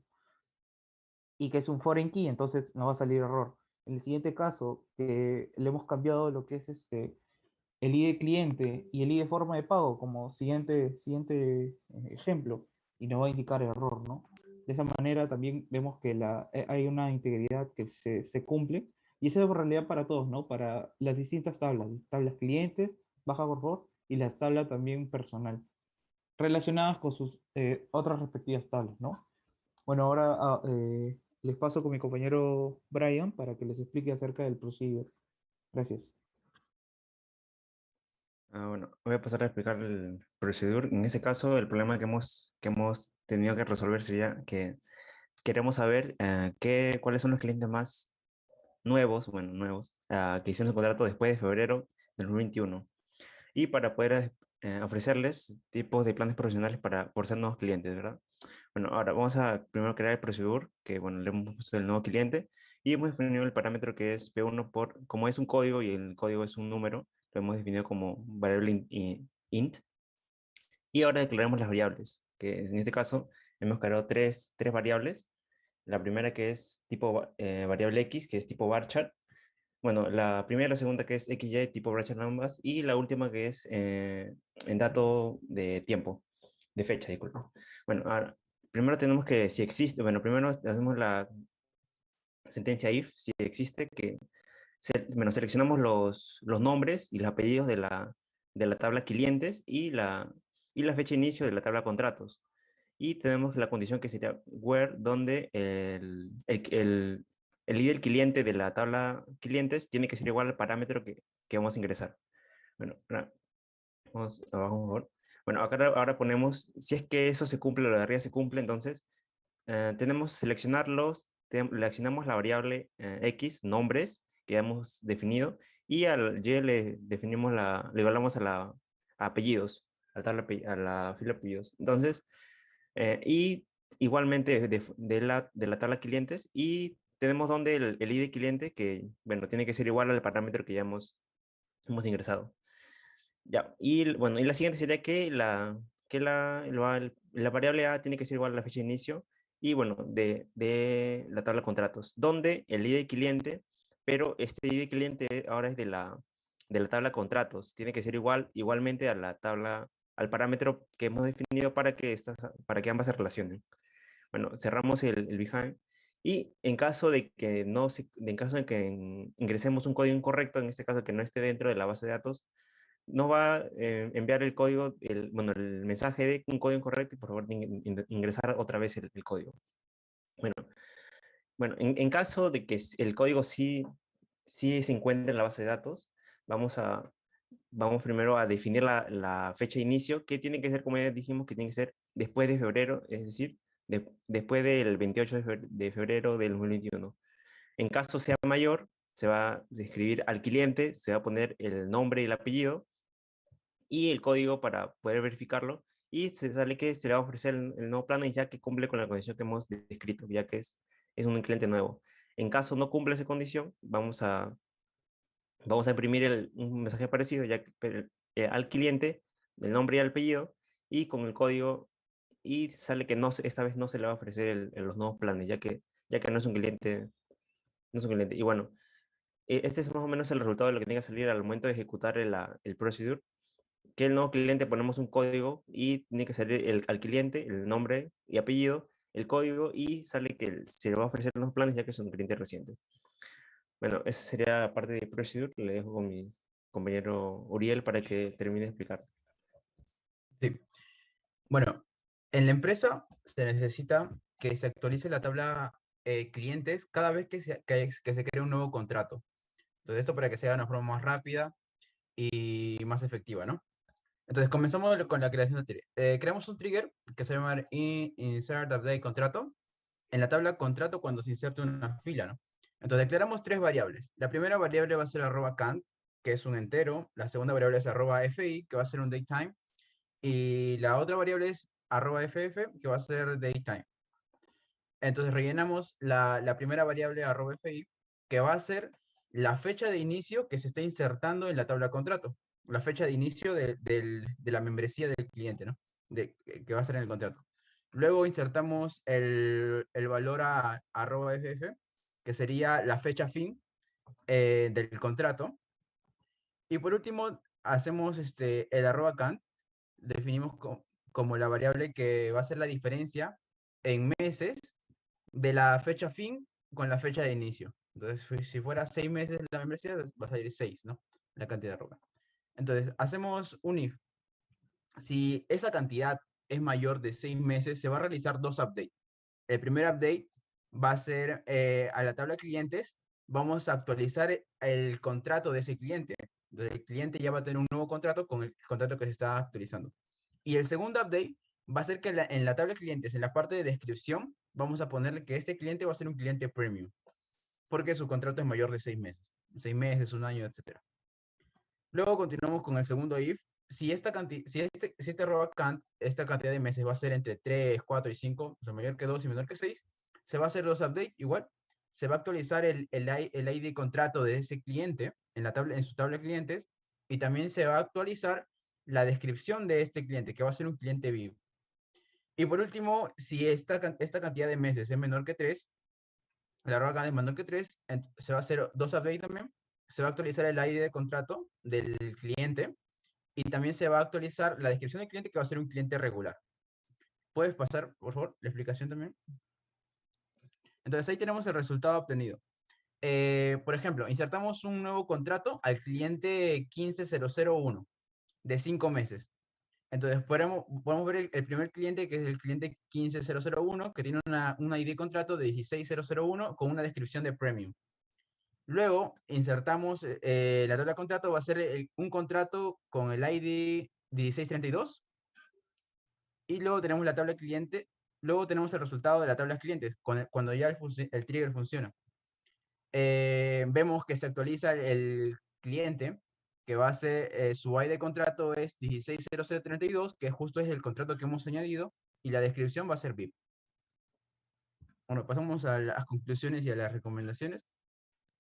y que es un foreign key, entonces no va a salir error. En el siguiente caso, que le hemos cambiado lo que es el ID cliente y el ID forma de pago como siguiente ejemplo, y nos va a indicar error, ¿no? De esa manera también vemos que hay una integridad que se cumple, y eso es en realidad para todos, ¿no? Para las distintas tablas clientes, baja por favor, y las tablas también personal, relacionadas con sus otras respectivas tablas, ¿no? Bueno, ahora les paso con mi compañero Brian para que les explique acerca del procedure. Gracias. Bueno, voy a pasar a explicar el procedure. En ese caso, el problema que hemos tenido que resolver sería que queremos saber cuáles son los clientes más nuevos, que hicieron su contrato después de febrero del 2021. Y para poder ofrecerles tipos de planes profesionales por ser nuevos clientes, ¿verdad? Bueno, ahora vamos a primero crear el procedure, que bueno, le hemos puesto el nuevo cliente, y hemos definido el parámetro que es P1 como es un código y el código es un número, lo hemos definido como variable int. Y ahora declaramos las variables, que en este caso hemos creado tres variables. La primera que es tipo variable x, que es tipo varchar. Bueno, la primera y la segunda que es xy, tipo varchar ambas. Y la última que es en dato de tiempo, de fecha, disculpa. Bueno, ahora, primero tenemos que, si existe, bueno, primero hacemos la sentencia if, si existe, seleccionamos los nombres y los apellidos de la tabla clientes y la fecha de inicio de la tabla contratos. Y tenemos la condición que sería where, donde el ID del cliente de la tabla clientes tiene que ser igual al parámetro que vamos a ingresar. Bueno, vamos abajo, por favor. Bueno, acá ahora ponemos, si es que eso se cumple, lo de arriba se cumple, entonces tenemos seleccionarlos, seleccionamos la variable X, nombres, que hemos definido, y al Y le definimos le igualamos a apellidos, a la fila de apellidos. Entonces, y igualmente de la tabla clientes, y tenemos donde el ID cliente, que, bueno, tiene que ser igual al parámetro que ya hemos ingresado. Ya, y bueno, y la siguiente sería que la variable A tiene que ser igual a la fecha de inicio, y bueno, de la tabla de contratos, donde el ID cliente, pero este ID cliente ahora es de la tabla de contratos, tiene que ser igualmente a la tabla, al parámetro que hemos definido para que ambas se relacionen. Bueno, cerramos el behind, y en caso de que ingresemos un código incorrecto, en este caso que no esté dentro de la base de datos, nos va a enviar el código, el mensaje de un código incorrecto, y por favor ingresar otra vez el código. Bueno, en caso de que el código sí se encuentre en la base de datos, vamos primero a definir la fecha de inicio, que tiene que ser, como ya dijimos, que tiene que ser después de febrero, es decir, después del 28 de febrero del 2021. En caso sea mayor, se va a describir al cliente, se va a poner el nombre y el apellido, y el código para poder verificarlo, y se sale que se le va a ofrecer el nuevo plano, ya que cumple con la condición que hemos descrito, ya que es un cliente nuevo. En caso no cumple esa condición, vamos a imprimir un mensaje parecido, ya que, al cliente, el nombre y el apellido, y con el código, y sale que esta vez no se le va a ofrecer los nuevos planes, ya que no es un cliente. Y bueno, este es más o menos el resultado de lo que tiene que salir al momento de ejecutar el procedure, que el nuevo cliente ponemos un código, y tiene que salir al cliente el nombre y apellido, el código, y sale que se le va a ofrecer los planes, ya que es un cliente reciente. Bueno, esa sería la parte de procedure. Le dejo con mi compañero Uriel para que termine de explicar. Sí. Bueno, en la empresa se necesita que se actualice la tabla clientes cada vez que se cree un nuevo contrato. Entonces, esto para que sea de una forma más rápida y más efectiva, ¿no? Entonces, comenzamos con la creación de trigger. Creamos un trigger que se llama insert update contrato en la tabla contrato cuando se inserta una fila, ¿no? Entonces, declaramos tres variables. La primera variable va a ser @cant, que es un entero. La segunda variable es @fi, que va a ser un datetime. Y la otra variable es @ff, que va a ser datetime. Entonces, rellenamos la primera variable @fi, que va a ser la fecha de inicio que se está insertando en la tabla contrato. La fecha de inicio de la membresía del cliente, ¿no? Que va a ser en el contrato. Luego insertamos el valor @ff, que sería la fecha fin del contrato. Y por último, hacemos el @cant, definimos como la variable que va a ser la diferencia en meses de la fecha fin con la fecha de inicio. Entonces, si fuera 6 meses la membresía, va a salir 6, ¿no? La cantidad de ropa. Entonces, hacemos un if. Si esa cantidad es mayor de 6 meses, se va a realizar dos updates. El primer update va a ser a la tabla de clientes, vamos a actualizar el contrato de ese cliente. Entonces, el cliente ya va a tener un nuevo contrato con el contrato que se está actualizando. Y el segundo update va a ser que en la tabla de clientes, en la parte de descripción, vamos a ponerle que este cliente va a ser un cliente premium, porque su contrato es mayor de 6 meses. 6 meses, un año, etc. Luego continuamos con el segundo if. Si este @cant, esta cantidad de meses va a ser entre 3, 4 y 5, o sea, mayor que 2 y menor que 6, se va a hacer los updates igual. Se va a actualizar el ID contrato de ese cliente en su tabla de clientes, y también se va a actualizar la descripción de este cliente, que va a ser un cliente vivo. Y por último, si esta cantidad de meses es menor que 3, la @cant es menor que 3, se va a hacer dos updates también. Se va a actualizar el ID de contrato del cliente, y también se va a actualizar la descripción del cliente, que va a ser un cliente regular. ¿Puedes pasar, por favor, la explicación también? Entonces, ahí tenemos el resultado obtenido. Por ejemplo, insertamos un nuevo contrato al cliente 15001 de 5 meses. Entonces, podemos ver el primer cliente, que es el cliente 15001, que tiene un ID contrato de 16001 con una descripción de premium. Luego, insertamos la tabla de contrato, va a ser un contrato con el ID 1632. Y luego tenemos la tabla de cliente luego tenemos el resultado de la tabla de clientes, cuando ya el trigger funciona. Vemos que se actualiza el cliente, que va a ser, su ID de contrato es 160032, que justo es el contrato que hemos añadido, y la descripción va a ser VIP. Bueno, pasamos a las conclusiones y a las recomendaciones.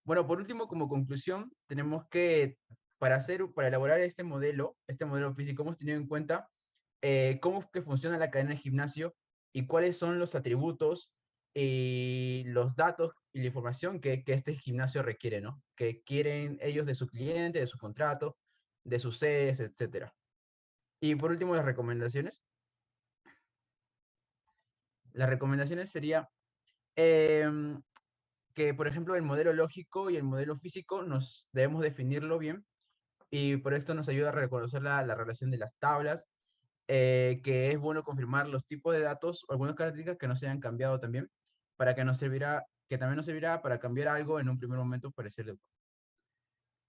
Bueno, por último, como conclusión, tenemos que, para elaborar este modelo físico, hemos tenido en cuenta cómo es que funciona la cadena de gimnasio y cuáles son los atributos y los datos y la información que este gimnasio requiere, ¿no? Que quieren ellos de su cliente, de su contrato, de sus sedes, etc. Y por último, las recomendaciones. Las recomendaciones sería que, por ejemplo, el modelo lógico y el modelo físico debemos definirlo bien, y por esto nos ayuda a reconocer la relación de las tablas, que es bueno confirmar los tipos de datos o algunas características que no se hayan cambiado también, que también nos servirá para cambiar algo en un primer momento parecer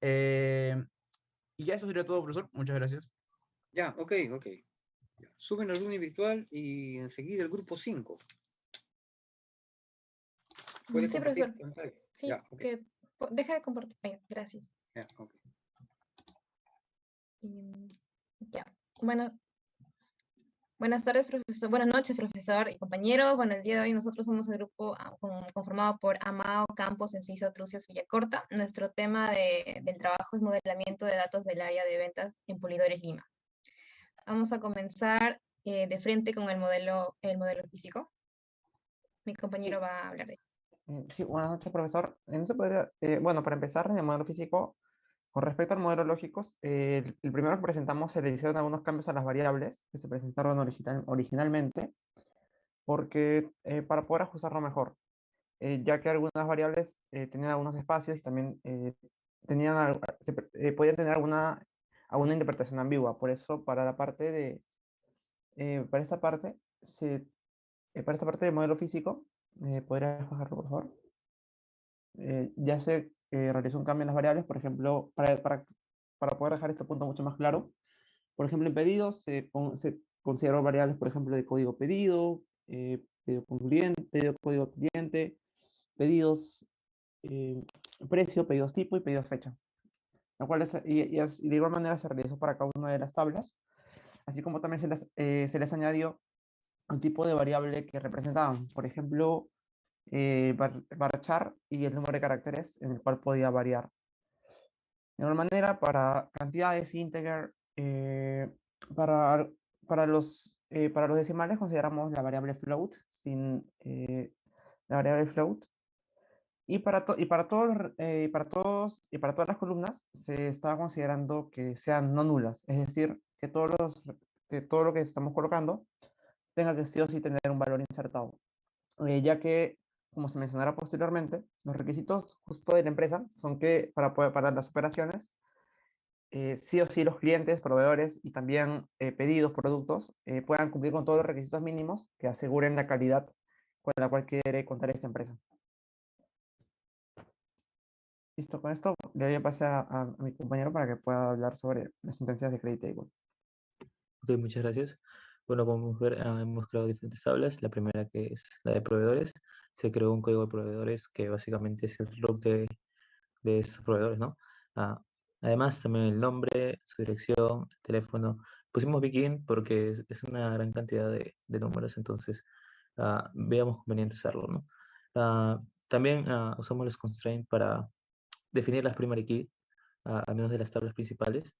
de y ya eso sería todo, profesor. Muchas gracias. Ya, ok. Ya. Suben al Lumi virtual y enseguida el grupo 5. ¿Puede Sí, compartir profesor. pantalla? Sí, Ya, ok. deja de compartir. Gracias. Ya, ok. Ya. Bueno, buenas tardes, profesor. Buenas noches, profesor y compañeros. Bueno, el día de hoy nosotros somos el grupo conformado por Amao, Campos, Enciso, Trucios, Villacorta. Nuestro tema del trabajo es modelamiento de datos del área de ventas en Polidores Lima. Vamos a comenzar de frente con el modelo físico. Mi compañero va a hablar de ello. Sí, buenas noches, profesor. Bueno, para empezar, en el modelo físico, con respecto al modelo lógicos, el primero que presentamos se le hicieron algunos cambios a las variables que se presentaron originalmente, porque para poder ajustarlo mejor, ya que algunas variables tenían algunos espacios y también podían tener alguna interpretación ambigua. Por eso, para esta parte del modelo físico, ¿podrías bajarlo, por favor? Ya se realizó un cambio en las variables, por ejemplo, para poder dejar este punto mucho más claro. Por ejemplo, en pedidos se consideró variables, por ejemplo, de código pedido, pedido código cliente, pedidos precio, pedidos tipo y pedidos fecha. Lo cual y de igual manera se realizó para cada una de las tablas, así como también se les añadió un tipo de variable que representaban, por ejemplo, varchar y el número de caracteres en el cual podía variar. De igual manera, para cantidades integer, para los decimales consideramos la variable float, la variable float, y para todas las columnas se estaba considerando que sean no nulas, es decir, que todo lo que estamos colocando tenga que sí o sí tener un valor insertado, ya que, como se mencionará posteriormente, los requisitos justo de la empresa son que para las operaciones, sí o sí los clientes, proveedores y también pedidos, productos, puedan cumplir con todos los requisitos mínimos que aseguren la calidad con la cual quiere contar esta empresa. Listo, con esto le doy a pasar a mi compañero para que pueda hablar sobre las sentencias de Credit Table. Ok, muchas gracias. Bueno, como podemos ver, hemos creado diferentes tablas. La primera, que es la de proveedores, se creó un código de proveedores que básicamente es el root de estos proveedores, ¿no? Además, también el nombre, su dirección, el teléfono. Pusimos Begin porque es una gran cantidad de números, entonces veamos conveniente usarlo, ¿no? También usamos los constraints para definir las primary key, al menos de las tablas principales.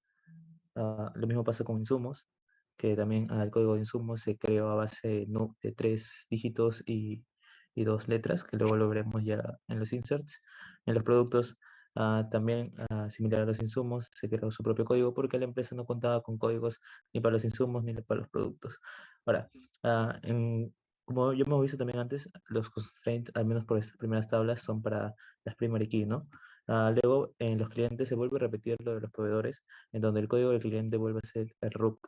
Lo mismo pasa con insumos, que también el código de insumos se creó a base de 3 dígitos y 2 letras, que luego lo veremos ya en los inserts. En los productos, también similar a los insumos, se creó su propio código porque la empresa no contaba con códigos ni para los insumos ni para los productos. Ahora, como yo hemos visto también antes, los constraints, al menos por estas primeras tablas, son para las primary key, ¿no? Luego, en los clientes se vuelve a repetir lo de los proveedores, en donde el código del cliente vuelve a ser el root.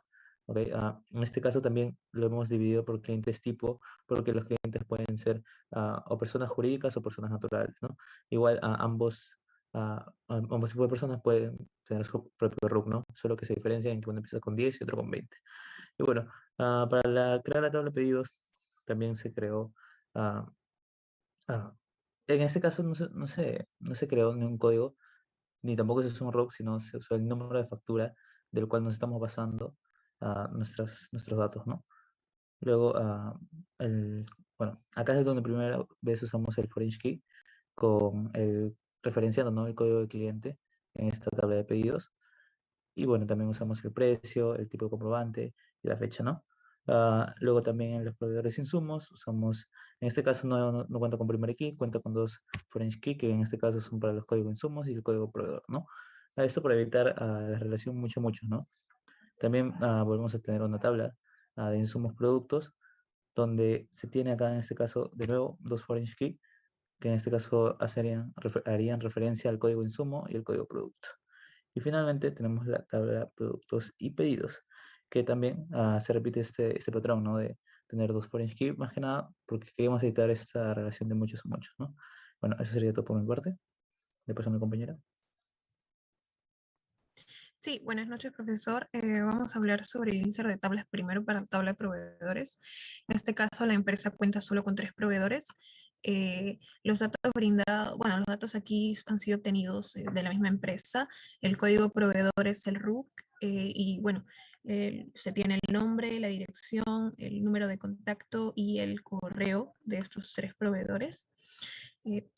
¿Okay? En este caso también lo hemos dividido por clientes tipo, porque los clientes pueden ser o personas jurídicas o personas naturales, ¿no? Igual ambos tipos de personas pueden tener su propio root, ¿no? Solo que se diferencia en que uno empieza con 10 y otro con 20. Y bueno, para crear la tabla de pedidos, también se creó, ah, ah, en este caso no se creó ni un código, ni tampoco se usó un RUC, sino se usó el número de factura del cual nos estamos basando nuestros datos, ¿no? Luego, bueno, acá es donde primera vez usamos el foreign key con referenciando, ¿no?, el código de cliente en esta tabla de pedidos. Y bueno, también usamos el precio, el tipo de comprobante y la fecha, ¿no? Luego también en los proveedores de insumos usamos, en este caso no cuenta con primary key, cuenta con dos foreign key, que en este caso son para los códigos de insumos y el código proveedor, ¿no? Esto para evitar la relación mucho, ¿no? También volvemos a tener una tabla de insumos productos, donde se tiene acá en este caso de nuevo dos foreign key, que en este caso harían referencia al código insumo y el código producto. Y finalmente tenemos la tabla productos y pedidos, que también se repite este patrón, ¿no?, de tener dos foreign key, más que nada porque queremos evitar esta relación de muchos, ¿no? Bueno, eso sería todo por mi parte. Le paso a mi compañera. Sí, buenas noches, profesor. Vamos a hablar sobre el insert de tablas primero para la tabla de proveedores. En este caso, la empresa cuenta solo con 3 proveedores. Los datos brindados, bueno, los datos aquí han sido obtenidos de la misma empresa. El código proveedor es el RUC y bueno, se tiene el nombre, la dirección, el número de contacto y el correo de estos 3 proveedores.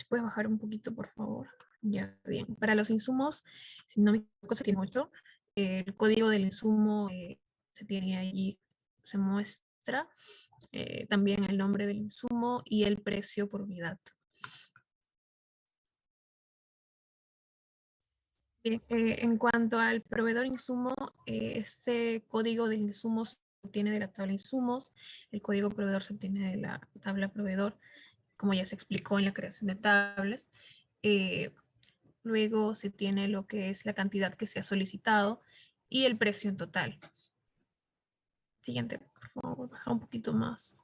¿Puedes bajar un poquito, por favor? Ya, bien. Para los insumos, si no me equivoco, se tiene 8. El código del insumo se tiene allí, se muestra. También el nombre del insumo y el precio por unidad. Bien, en cuanto al proveedor insumo, este código del insumo se obtiene de la tabla insumos, el código proveedor se obtiene de la tabla proveedor, como ya se explicó en la creación de tablas. Luego se tiene lo que es la cantidad que se ha solicitado y el precio en total. Siguiente, por favor, baja un poquito más.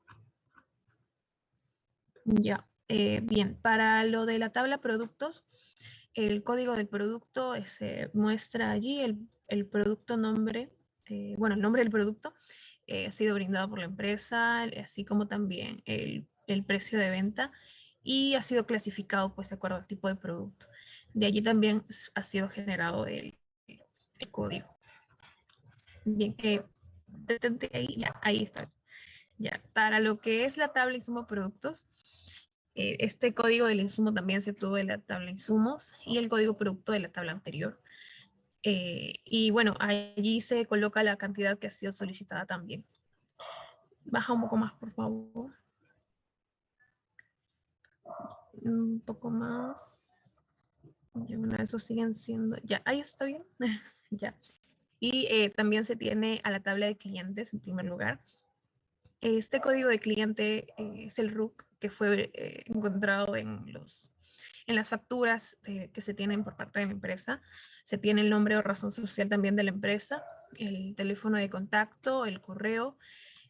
Ya, bien, para lo de la tabla productos, el código del producto se muestra allí, el producto nombre, bueno, el nombre del producto ha sido brindado por la empresa, así como también el precio de venta y ha sido clasificado pues de acuerdo al tipo de producto. De allí también ha sido generado el código. Bien, detente ahí, ya, ahí está. Ya, para lo que es la tabla insumo productos, este código del insumo también se obtuvo de la tabla insumos y el código producto de la tabla anterior. Y bueno, allí se coloca la cantidad que ha sido solicitada también. Baja un poco más, por favor. Un poco más. Ya, bueno, eso siguen siendo. Ya, ahí está bien. Ya. Y también se tiene a la tabla de clientes en primer lugar. Este código de cliente es el RUC que fue encontrado en las facturas que se tienen por parte de la empresa. Se tiene el nombre o razón social también de la empresa, el teléfono de contacto, el correo,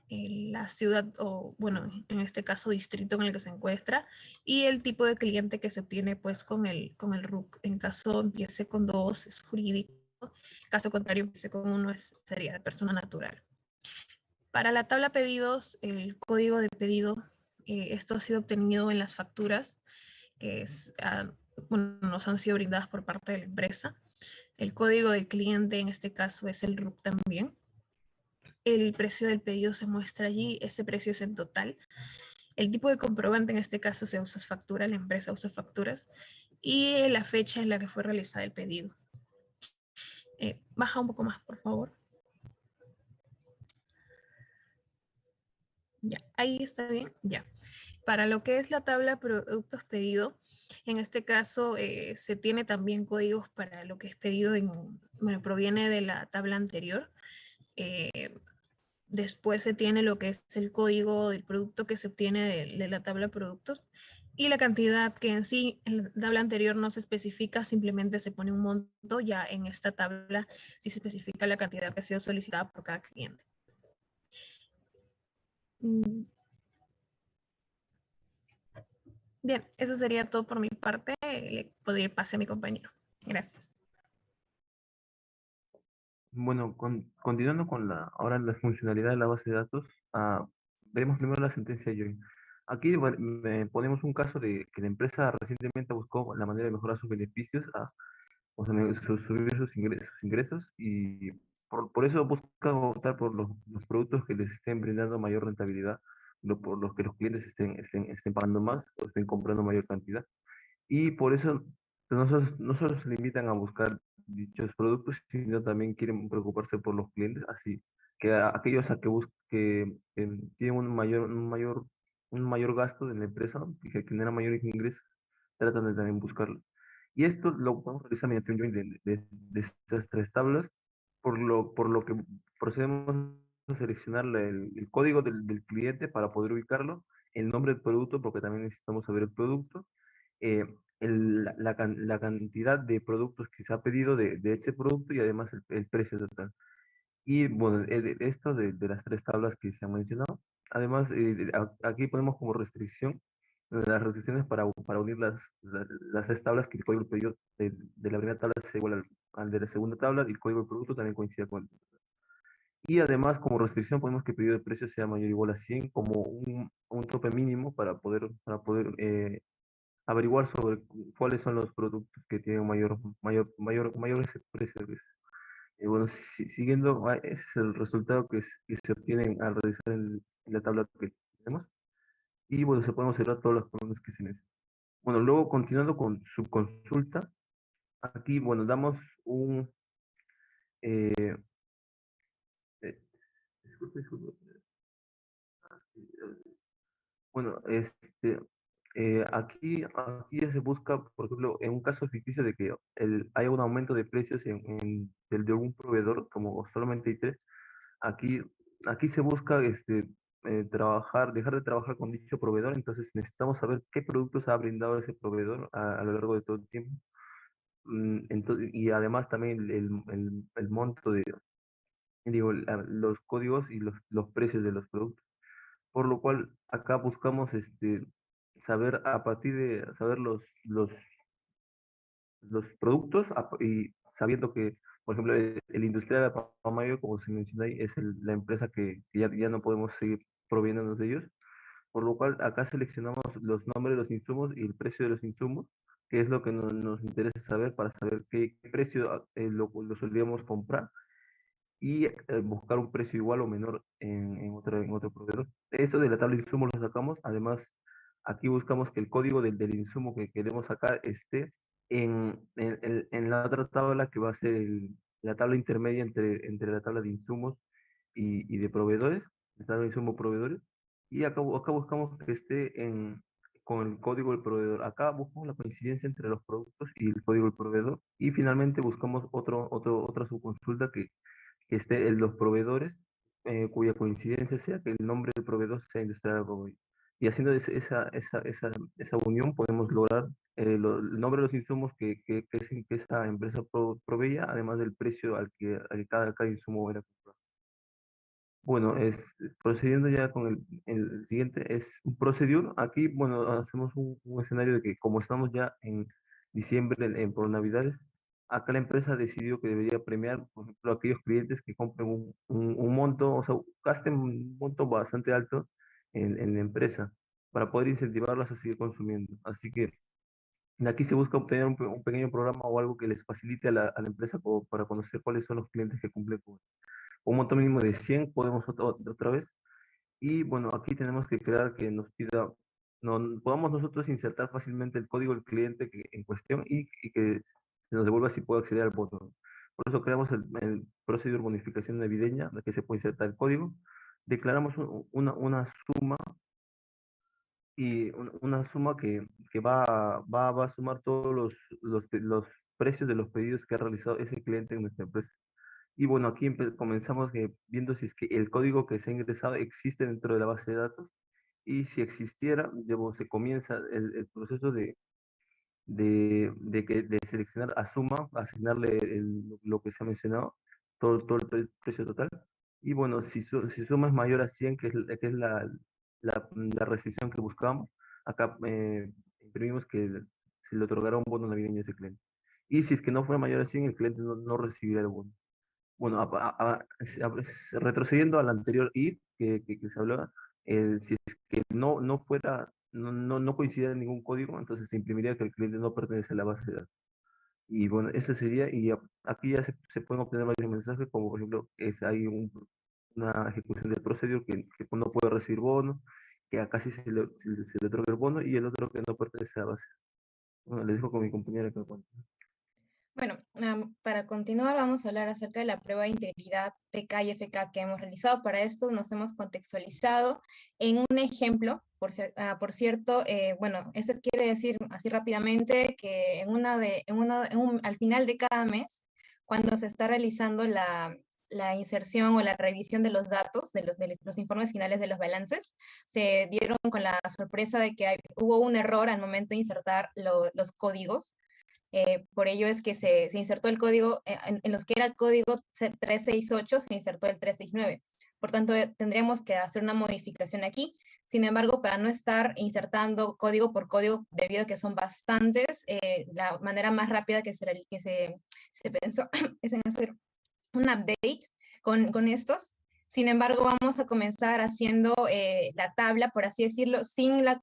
la ciudad o, bueno, en este caso distrito en el que se encuentra y el tipo de cliente que se obtiene pues con el RUC. En caso empiece con 2 es jurídico, caso contrario empiece con 1 sería de persona natural. Para la tabla pedidos, el código de pedido, esto ha sido obtenido en las facturas que bueno, nos han sido brindadas por parte de la empresa. El código del cliente en este caso es el RUC también. El precio del pedido se muestra allí, ese precio es en total. El tipo de comprobante en este caso se usa factura, la empresa usa facturas. Y la fecha en la que fue realizada el pedido. Baja un poco más, por favor. Ya, ahí está bien, ya. Para lo que es la tabla productos pedido, en este caso se tiene también códigos para lo que es pedido, bueno, proviene de la tabla anterior. Después se tiene lo que es el código del producto que se obtiene de la tabla productos y la cantidad que en sí en la tabla anterior no se especifica, simplemente se pone un monto, ya en esta tabla sí se especifica la cantidad que ha sido solicitada por cada cliente. Bien, eso sería todo por mi parte. Le puedo ir pase a mi compañero. Gracias. Bueno, continuando con ahora la funcionalidad de la base de datos, veremos primero la sentencia de Join. Aquí ponemos un caso de que la empresa recientemente buscó la manera de mejorar sus beneficios, o sea, subir sus ingresos y por eso busca optar por los productos que les estén brindando mayor rentabilidad, por los que los clientes estén pagando más o estén comprando mayor cantidad. Y por eso no solo se limitan a buscar dichos productos, sino también quieren preocuparse por los clientes, así que aquellos a que tienen un mayor gasto en la empresa, que generan mayores ingresos, tratan de también buscarlo. Y esto lo podemos realizar mediante un join de estas tres tablas, por lo que procedemos a seleccionar el código del cliente para poder ubicarlo, el nombre del producto, porque también necesitamos saber el producto, eh, la cantidad de productos que se ha pedido de ese producto y además el precio total. Y bueno, esto de las tres tablas que se han mencionado. Además, aquí ponemos como restricción las restricciones para unir las tres tablas, que el código del pedido de la primera tabla sea igual al de la segunda tabla y el código del producto también coincide con el. Y además, como restricción, podemos que el pedido de precio sea mayor o igual a 100 como un tope mínimo para poder averiguar sobre cuáles son los productos que tienen mayores precios. Y bueno, siguiendo, ese es el resultado que se obtiene al realizar la tabla que tenemos. Y bueno, se pueden observar todas las columnas que se necesitan. Bueno, luego continuando con su consulta, aquí, bueno, damos un... eh, eh, disculpe. Bueno, aquí ya se busca, por ejemplo, en un caso ficticio de que haya un aumento de precios del de un proveedor, como solamente hay tres, aquí, aquí se busca dejar de trabajar con dicho proveedor, entonces necesitamos saber qué productos ha brindado ese proveedor a lo largo de todo el tiempo. Entonces, y además también el monto digo, los códigos y los precios de los productos. Por lo cual acá buscamos saber a partir de saber los productos y sabiendo que, por ejemplo, el industrial de Pamayo, como se menciona ahí, es la empresa que ya no podemos seguir proveyéndonos de ellos. Por lo cual acá seleccionamos los nombres de los insumos y el precio de los insumos, que es lo que nos interesa saber para saber qué precio lo solíamos comprar y buscar un precio igual o menor en otro proveedor. Esto de la tabla de insumos lo sacamos. Además, aquí buscamos que el código del insumo que queremos sacar esté en la otra tabla, que va a ser la tabla intermedia entre la tabla de insumos y de proveedores, la tabla de insumos proveedores. Y acá buscamos que esté con el código del proveedor. Acá buscamos la coincidencia entre los productos y el código del proveedor. Y finalmente buscamos otra subconsulta que esté en los proveedores, cuya coincidencia sea que el nombre del proveedor sea Industrial Alcoboy. Y haciendo esa unión podemos lograr el nombre de los insumos que esa empresa proveía, además del precio al que cada insumo era comprado. Bueno, procediendo ya con el siguiente, es un procedure. Aquí, bueno, hacemos un escenario de que como estamos ya en diciembre, por Navidades, acá la empresa decidió que debería premiar, por ejemplo, a aquellos clientes que compren un monto, o sea, gasten un monto bastante alto en la empresa para poder incentivarlas a seguir consumiendo. Así que de aquí se busca obtener un pequeño programa o algo que les facilite a la empresa para conocer cuáles son los clientes que cumplen con un monto mínimo de 100, podemos otra vez. Y bueno, aquí tenemos que crear que nos pida, no, podamos nosotros insertar fácilmente el código del cliente en cuestión y que se nos devuelva si puede acceder al bono. Por eso creamos el procedure bonificación navideña, en la que se puede insertar el código. Declaramos una suma y una suma que va a sumar todos los precios de los pedidos que ha realizado ese cliente en nuestra empresa. Y bueno, aquí comenzamos viendo si es que el código que se ha ingresado existe dentro de la base de datos. Y si existiera, se comienza el proceso de seleccionar a suma, asignarle lo que se ha mencionado, todo el precio total. Y bueno, si suma es mayor a 100, que es la restricción que buscamos, acá imprimimos que se le otorgará un bono navideño a ese cliente. Y si es que no fue mayor a 100, el cliente no recibirá el bono. Bueno, retrocediendo al anterior if que se hablaba, Si es que no fuera, no coincidiera en ningún código, entonces se imprimiría que el cliente no pertenece a la base de datos. Y bueno, ese sería, aquí ya se pueden obtener varios mensajes, como por ejemplo, hay una ejecución del procedure que no puede recibir bono, que acá sí se le otorga el bono, y el otro que no pertenece a la base. Bueno, les dejo con mi compañera que lo cuente. Bueno, para continuar vamos a hablar acerca de la prueba de integridad PK y FK que hemos realizado. Para esto nos hemos contextualizado en un ejemplo, por cierto, bueno, eso quiere decir así rápidamente que al final de cada mes, cuando se está realizando la inserción o la revisión de los datos, de los informes finales de los balances, se dieron con la sorpresa de que hubo un error al momento de insertar los códigos. Por ello es que se insertó el código, en los que era el código 368, se insertó el 369. Por tanto, tendríamos que hacer una modificación aquí. Sin embargo, para no estar insertando código por código, debido a que son bastantes, la manera más rápida que se pensó es en hacer un update con estos. Sin embargo, vamos a comenzar haciendo la tabla, por así decirlo, sin la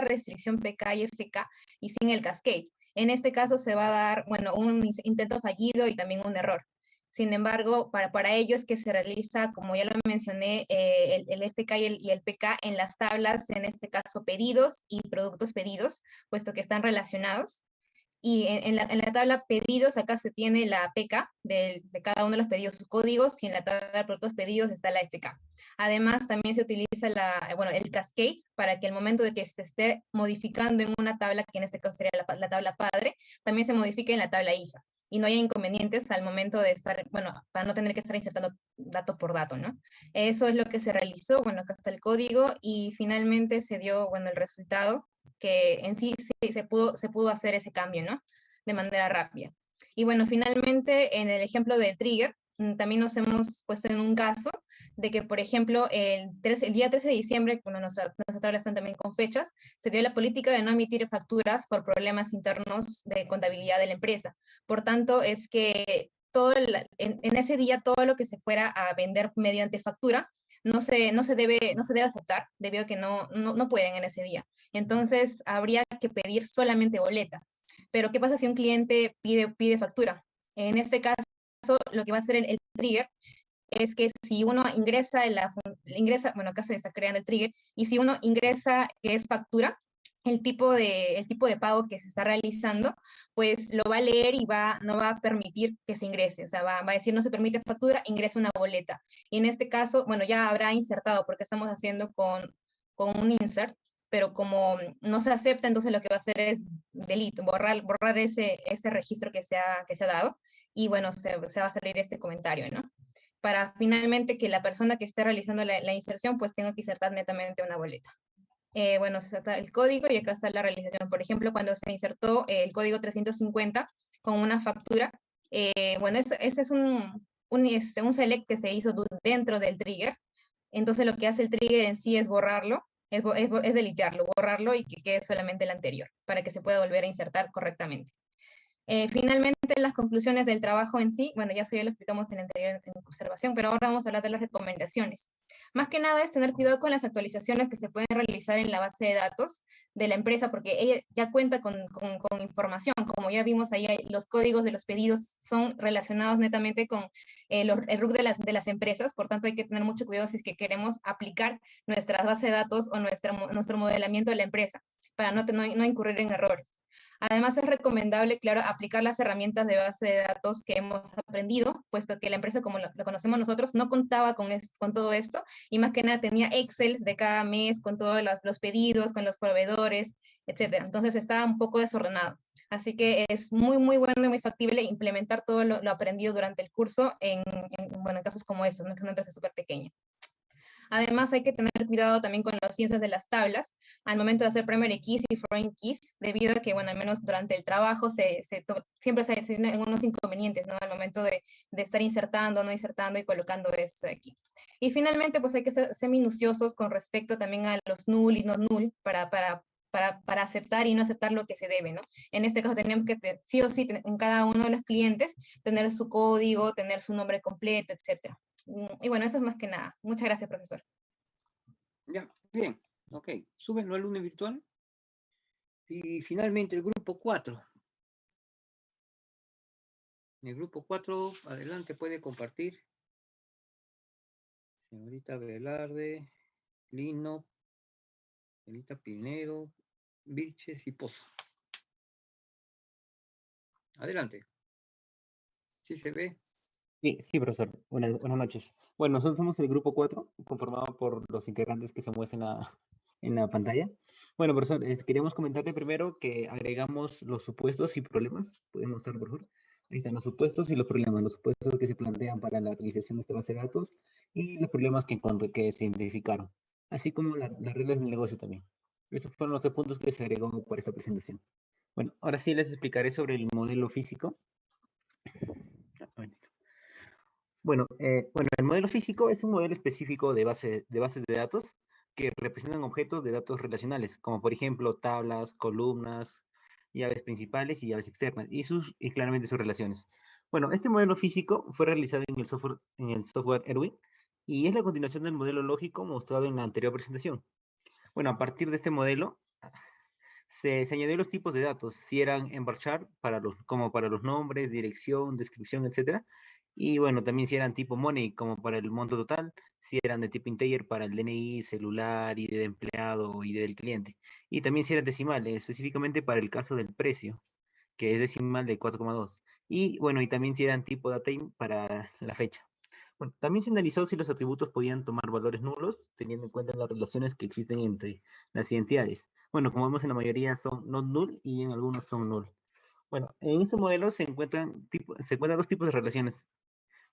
restricción PK y FK y sin el cascade. En este caso se va a dar, bueno, un intento fallido y también un error. Sin embargo, para ello es que se realiza, como ya lo mencioné, el FK y el PK en las tablas, en este caso pedidos y productos pedidos, puesto que están relacionados. Y en la tabla pedidos, acá se tiene la PK de cada uno de los pedidos, sus códigos, y en la tabla de productos pedidos está la FK. Además, también se utiliza el cascade para que el momento de que se esté modificando en una tabla, que en este caso sería la tabla padre, también se modifique en la tabla hija. Y no haya inconvenientes al momento de estar, bueno, para no tener que estar insertando dato por dato, ¿no? Eso es lo que se realizó, bueno, acá está el código, y finalmente se dio, bueno, el resultado, que en sí se pudo hacer ese cambio, ¿no? De manera rápida. Y bueno, finalmente en el ejemplo del trigger, también nos hemos puesto en un caso de que, por ejemplo, el día 13 de diciembre, cuando nuestras tablas están también con fechas, se dio la política de no emitir facturas por problemas internos de contabilidad de la empresa. Por tanto, es que en ese día todo lo que se fuera a vender mediante factura no se debe aceptar, debido a que no pueden en ese día. Entonces, habría que pedir solamente boleta. Pero, ¿qué pasa si un cliente pide factura? En este caso, lo que va a hacer el trigger es que si uno ingresa, bueno, acá se está creando el trigger, y si uno ingresa que es factura, el tipo de pago que se está realizando, pues lo va a leer y no va a permitir que se ingrese. O sea, va a decir no se permite factura, ingresa una boleta. Y en este caso, bueno, ya habrá insertado, porque estamos haciendo con un insert, pero como no se acepta, entonces lo que va a hacer es delete, borrar ese registro que se ha dado, y bueno, se va a salir este comentario, ¿no? Para finalmente que la persona que esté realizando la inserción, pues tenga que insertar netamente una boleta. Bueno, se está el código y acá está la realización. Por ejemplo, cuando se insertó el código 350 con una factura, bueno, ese es un select que se hizo dentro del trigger. Entonces lo que hace el trigger en sí es borrarlo, es delitearlo, borrarlo y que quede solamente el anterior, para que se pueda volver a insertar correctamente. Finalmente, las conclusiones del trabajo en sí, bueno, ya eso ya lo explicamos en la anterior observación, pero ahora vamos a hablar de las recomendaciones. Más que nada es tener cuidado con las actualizaciones que se pueden realizar en la base de datos de la empresa, porque ella ya cuenta con información. Como ya vimos ahí, los códigos de los pedidos son relacionados netamente con el RUC de las empresas, por tanto hay que tener mucho cuidado si es que queremos aplicar nuestra base de datos o nuestro modelamiento de la empresa, para no incurrir en errores. Además, es recomendable, claro, aplicar las herramientas de base de datos que hemos aprendido, puesto que la empresa, como lo conocemos nosotros, no contaba con todo esto, y más que nada tenía Excel de cada mes con todos los pedidos, con los proveedores, etc. Entonces estaba un poco desordenado. Así que es muy, muy bueno y muy factible implementar todo lo aprendido durante el curso en casos como estos, ¿no? Que es una empresa súper pequeña. Además, hay que tener cuidado también con las ciencias de las tablas al momento de hacer primary keys y foreign keys, debido a que, bueno, al menos durante el trabajo siempre se tienen algunos inconvenientes, ¿no? Al momento de estar insertando, no insertando y colocando esto de aquí. Y finalmente, pues hay que ser minuciosos con respecto también a los null y no null para aceptar y no aceptar lo que se debe, ¿no? En este caso tenemos que, sí o sí, en cada uno de los clientes, tener su código, tener su nombre completo, etc. Y bueno, eso es más que nada. Muchas gracias, profesor. Ya, bien, ok. Súbenlo al lunes virtual. Y finalmente el grupo 4. El grupo 4, adelante, puede compartir. Señorita Velarde, Lino, señorita Pinedo, Vilches y Pozo. Adelante. ¿Sí se ve? Sí, profesor. Buenas noches. Bueno, nosotros somos el grupo 4, conformado por los integrantes que se muestran en la pantalla. Bueno, profesor, queríamos comentarle primero que agregamos los supuestos y problemas. ¿Podemos mostrar, por favor? Ahí están los supuestos y los problemas. Los supuestos que se plantean para la realización de esta base de datos y los problemas que se identificaron, así como las reglas del negocio también. Esos fueron los 3 puntos que se agregó por esta presentación. Bueno, ahora sí les explicaré sobre el modelo físico. Bueno, el modelo físico es un modelo específico de bases de datos que representan objetos de datos relacionales, como por ejemplo tablas, columnas, llaves principales y llaves externas, y claramente sus relaciones. Bueno, este modelo físico fue realizado en el software Erwin, y es la continuación del modelo lógico mostrado en la anterior presentación. Bueno, a partir de este modelo, se añadió los tipos de datos, si eran en varchar, como para los nombres, dirección, descripción, etc. Y bueno, también si eran tipo money, como para el monto total, si eran de tipo integer para el DNI, celular, ID de empleado o ID del cliente. Y también si eran decimales, específicamente para el caso del precio, que es decimal de 4,2. Y bueno, y también si eran tipo datetime para la fecha. Bueno, también se analizó si los atributos podían tomar valores nulos, teniendo en cuenta las relaciones que existen entre las identidades. Bueno, como vemos, en la mayoría son not null y en algunos son null. Bueno, en este modelo se encuentran 2 tipos de relaciones.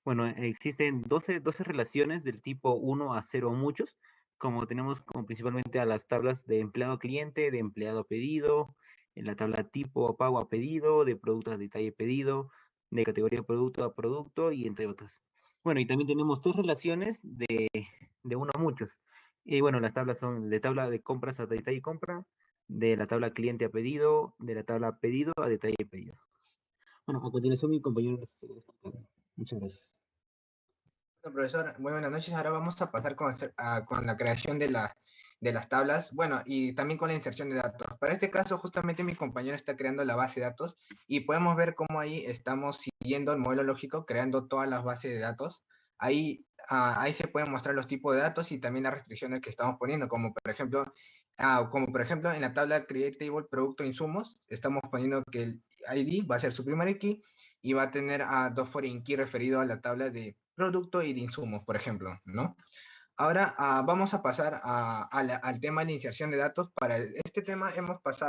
Bueno, existen 12 relaciones del tipo 1 a 0 muchos, como tenemos como principalmente a las tablas de empleado a cliente, de empleado a pedido, en la tabla tipo pago a pedido, de producto a detalle pedido, de categoría producto a producto y entre otras. Bueno, y también tenemos 2 relaciones de 1 a muchos. Y bueno, las tablas son de tabla de compras a detalle compra, de la tabla cliente a pedido, de la tabla pedido a detalle pedido. Bueno, a continuación mi compañero. Muchas gracias. Bueno, profesor, muy buenas noches. Ahora vamos a pasar con la creación de las tablas, bueno, y también con la inserción de datos. Para este caso, justamente mi compañero está creando la base de datos y podemos ver cómo ahí estamos siguiendo el modelo lógico, creando todas las bases de datos. Ahí se pueden mostrar los tipos de datos y también las restricciones que estamos poniendo, como por ejemplo en la tabla Create Table Producto Insumos, estamos poniendo que el ID va a ser su primary key y va a tener a 2 foreign key referido a la tabla de producto y de insumos, por ejemplo, ¿no? Ahora vamos a pasar al tema de la inserción de datos. Para este tema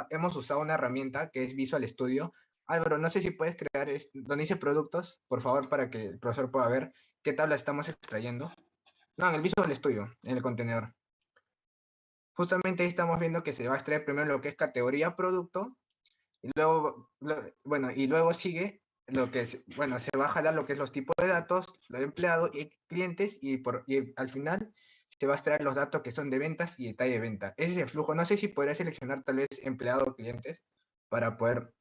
hemos usado una herramienta que es Visual Studio. Álvaro, no sé si puedes crear donde dice productos, por favor, para que el profesor pueda ver qué tabla estamos extrayendo. No, en el Visual Studio, en el contenedor. Justamente ahí estamos viendo que se va a extraer primero lo que es categoría producto, y luego, y luego sigue lo que es, se va a jalar lo que es los tipos de datos, los empleados y clientes, y al final se va a extraer los datos que son de ventas y detalle de venta. Ese es el flujo. No sé si podría seleccionar tal vez empleado o clientes para poder...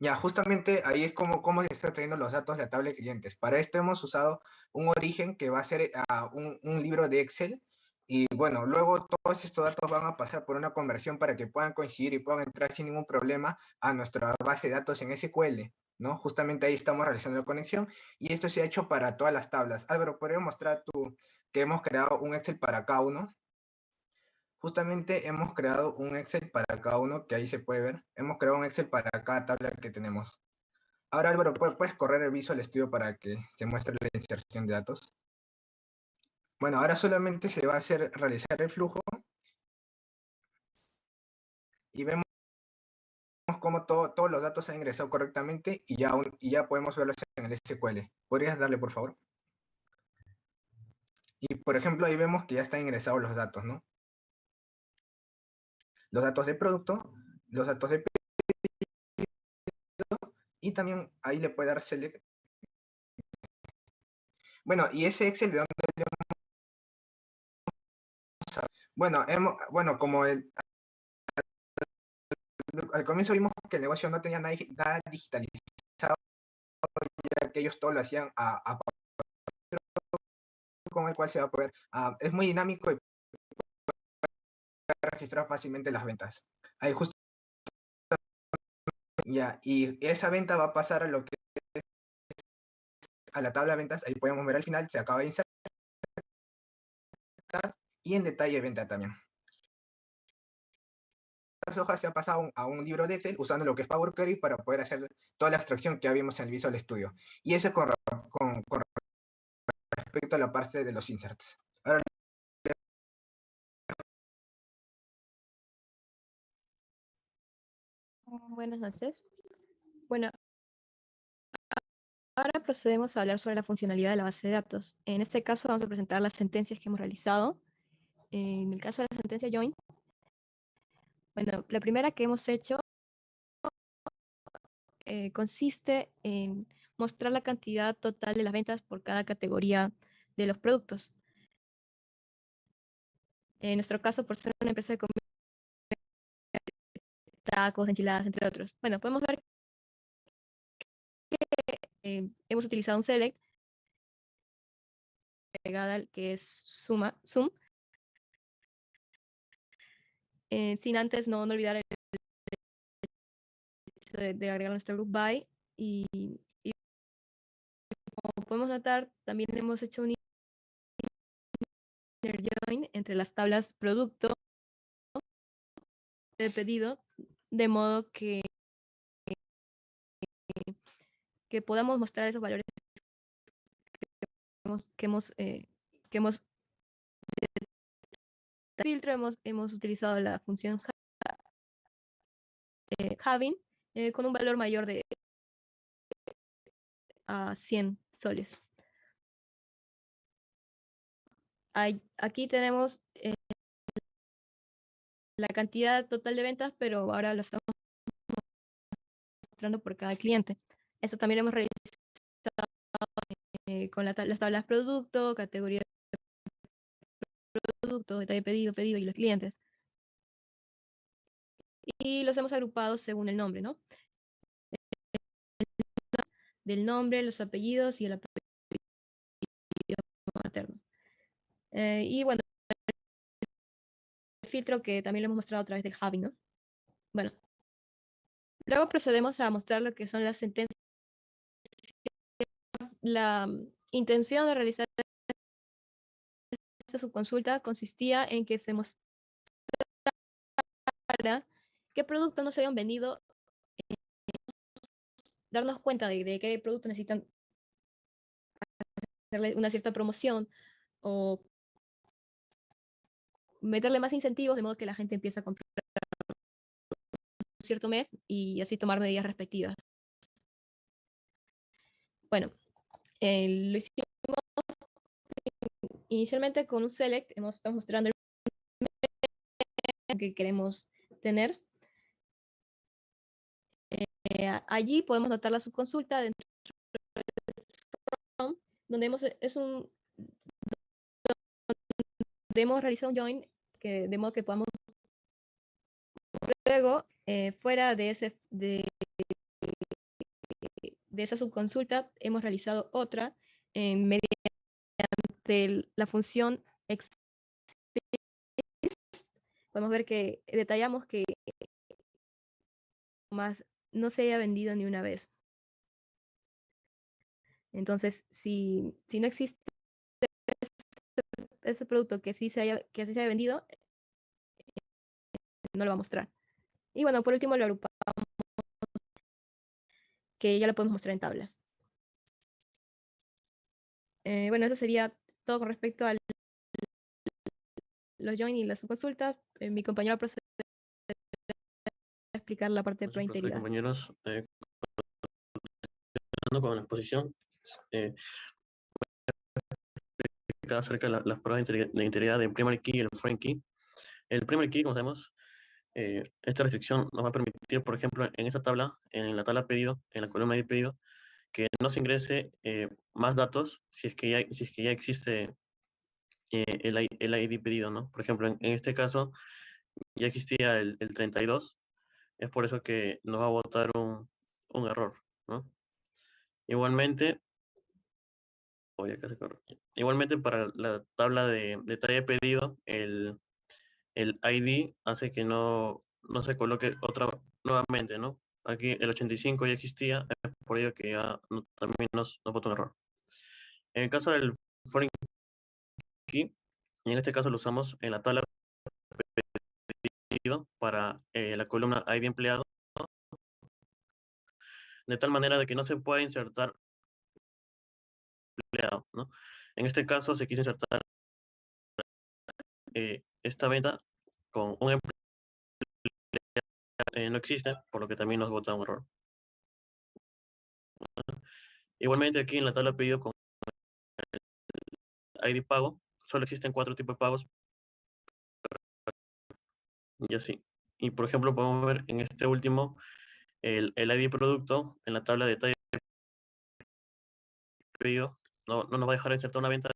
Ya, justamente ahí es cómo se está trayendo los datos de la tabla de clientes. Para esto hemos usado un origen que va a ser un libro de Excel. Y bueno, luego todos estos datos van a pasar por una conversión para que puedan coincidir y puedan entrar sin ningún problema a nuestra base de datos en SQL, ¿no? Justamente ahí estamos realizando la conexión y esto se ha hecho para todas las tablas. Álvaro, ¿podrías mostrar que hemos creado un Excel para cada uno? Justamente hemos creado un Excel para cada uno, que ahí se puede ver. Hemos creado un Excel para cada tabla que tenemos. Ahora, Álvaro, ¿puedes correr el Visual Studio para que se muestre la inserción de datos? Bueno, ahora solamente se va a realizar el flujo y vemos cómo todos los datos se han ingresado correctamente y ya podemos verlos en el SQL. ¿Podrías darle, por favor? Y, por ejemplo, ahí vemos que ya están ingresados los datos, ¿no? Los datos de producto, los datos de pedido, y también ahí le puede dar select. Bueno, ¿y ese Excel de dónde le vamos a... Bueno, como al comienzo vimos que el negocio no tenía nada digitalizado, ya que ellos todo lo hacían a papel, con el cual se va a poder... es muy dinámico y registrar fácilmente las ventas. Ahí justo ya, y esa venta va a pasar a lo que es a la tabla de ventas. Ahí podemos ver al final, se acaba de insertar y en detalle de venta también. Las hojas se ha pasado a un libro de Excel usando lo que es Power Query para poder hacer toda la extracción que habíamos en el Visual Studio. Y eso con respecto a la parte de los inserts. Ahora, buenas noches. Bueno, ahora procedemos a hablar sobre la funcionalidad de la base de datos. En este caso vamos a presentar las sentencias que hemos realizado. En el caso de la sentencia join, bueno, la primera que hemos hecho consiste en mostrar la cantidad total de las ventas por cada categoría de los productos. En nuestro caso, por ser una empresa de comida, tacos, enchiladas, entre otros. Bueno, podemos ver que hemos utilizado un select pegada al que es sum, sin antes no olvidar el hecho de agregar nuestro group by y como podemos notar, también hemos hecho un inner join entre las tablas producto de pedido, de modo que podamos mostrar esos valores que hemos filtro. Hemos utilizado la función having con un valor mayor de a 100 soles. Aquí tenemos la cantidad total de ventas, pero ahora lo estamos mostrando por cada cliente. Eso también hemos realizado con las tablas producto, categoría de producto, detalle pedido y los clientes. Y los hemos agrupado según el nombre, ¿no? Del nombre, los apellidos y el apellido materno. Y bueno, el filtro que también lo hemos mostrado a través del having, ¿no? Bueno, luego procedemos a mostrar lo que son las sentencias. La intención de realizar esta subconsulta consistía en que se mostrara qué productos no se habían vendido, darnos cuenta de qué productos necesitan hacerle una cierta promoción o meterle más incentivos de modo que la gente empiece a comprar un cierto mes y así tomar medidas respectivas. Bueno, lo hicimos inicialmente con un select, estamos mostrando el que queremos tener. Allí podemos notar la subconsulta dentro donde hemos realizado un join de modo que podamos luego fuera de esa subconsulta hemos realizado otra mediante la función exist. Podemos ver que detallamos que más no se haya vendido ni una vez. Entonces, si no existe ese producto que así se haya vendido, no lo va a mostrar. Y bueno, por último lo agrupamos, que ya lo podemos mostrar en tablas. Bueno, eso sería todo con respecto a los join y las subconsultas. Mi compañero procede a explicar la parte de prueba de integridad. Compañeros, con la exposición, acerca de las pruebas de integridad de primary key y el foreign key. El primary key, como sabemos, esta restricción nos va a permitir, por ejemplo, en esta tabla, en la tabla pedido, en la columna de pedido, que no se ingrese más datos si es que ya existe el ID pedido, ¿no? Por ejemplo, en este caso ya existía el 32, es por eso que nos va a botar un error, ¿no? Igualmente, igualmente para la tabla de detalle pedido, el ID hace que no se coloque nuevamente, ¿no? Aquí el 85 ya existía, es por ello que ya también nos bota un error. En el caso del foreign key, y en este caso lo usamos en la tabla pedido para la columna ID empleado, de tal manera de que no se pueda insertar empleado, ¿no? En este caso se quiso insertar esta venta con un empleado, no existe, por lo que también nos bota un error. Igualmente aquí en la tabla pedido con ID pago, solo existen 4 tipos de pagos, y así. Y por ejemplo podemos ver en este último el ID producto en la tabla de detalle pedido no nos va a dejar insertar una venta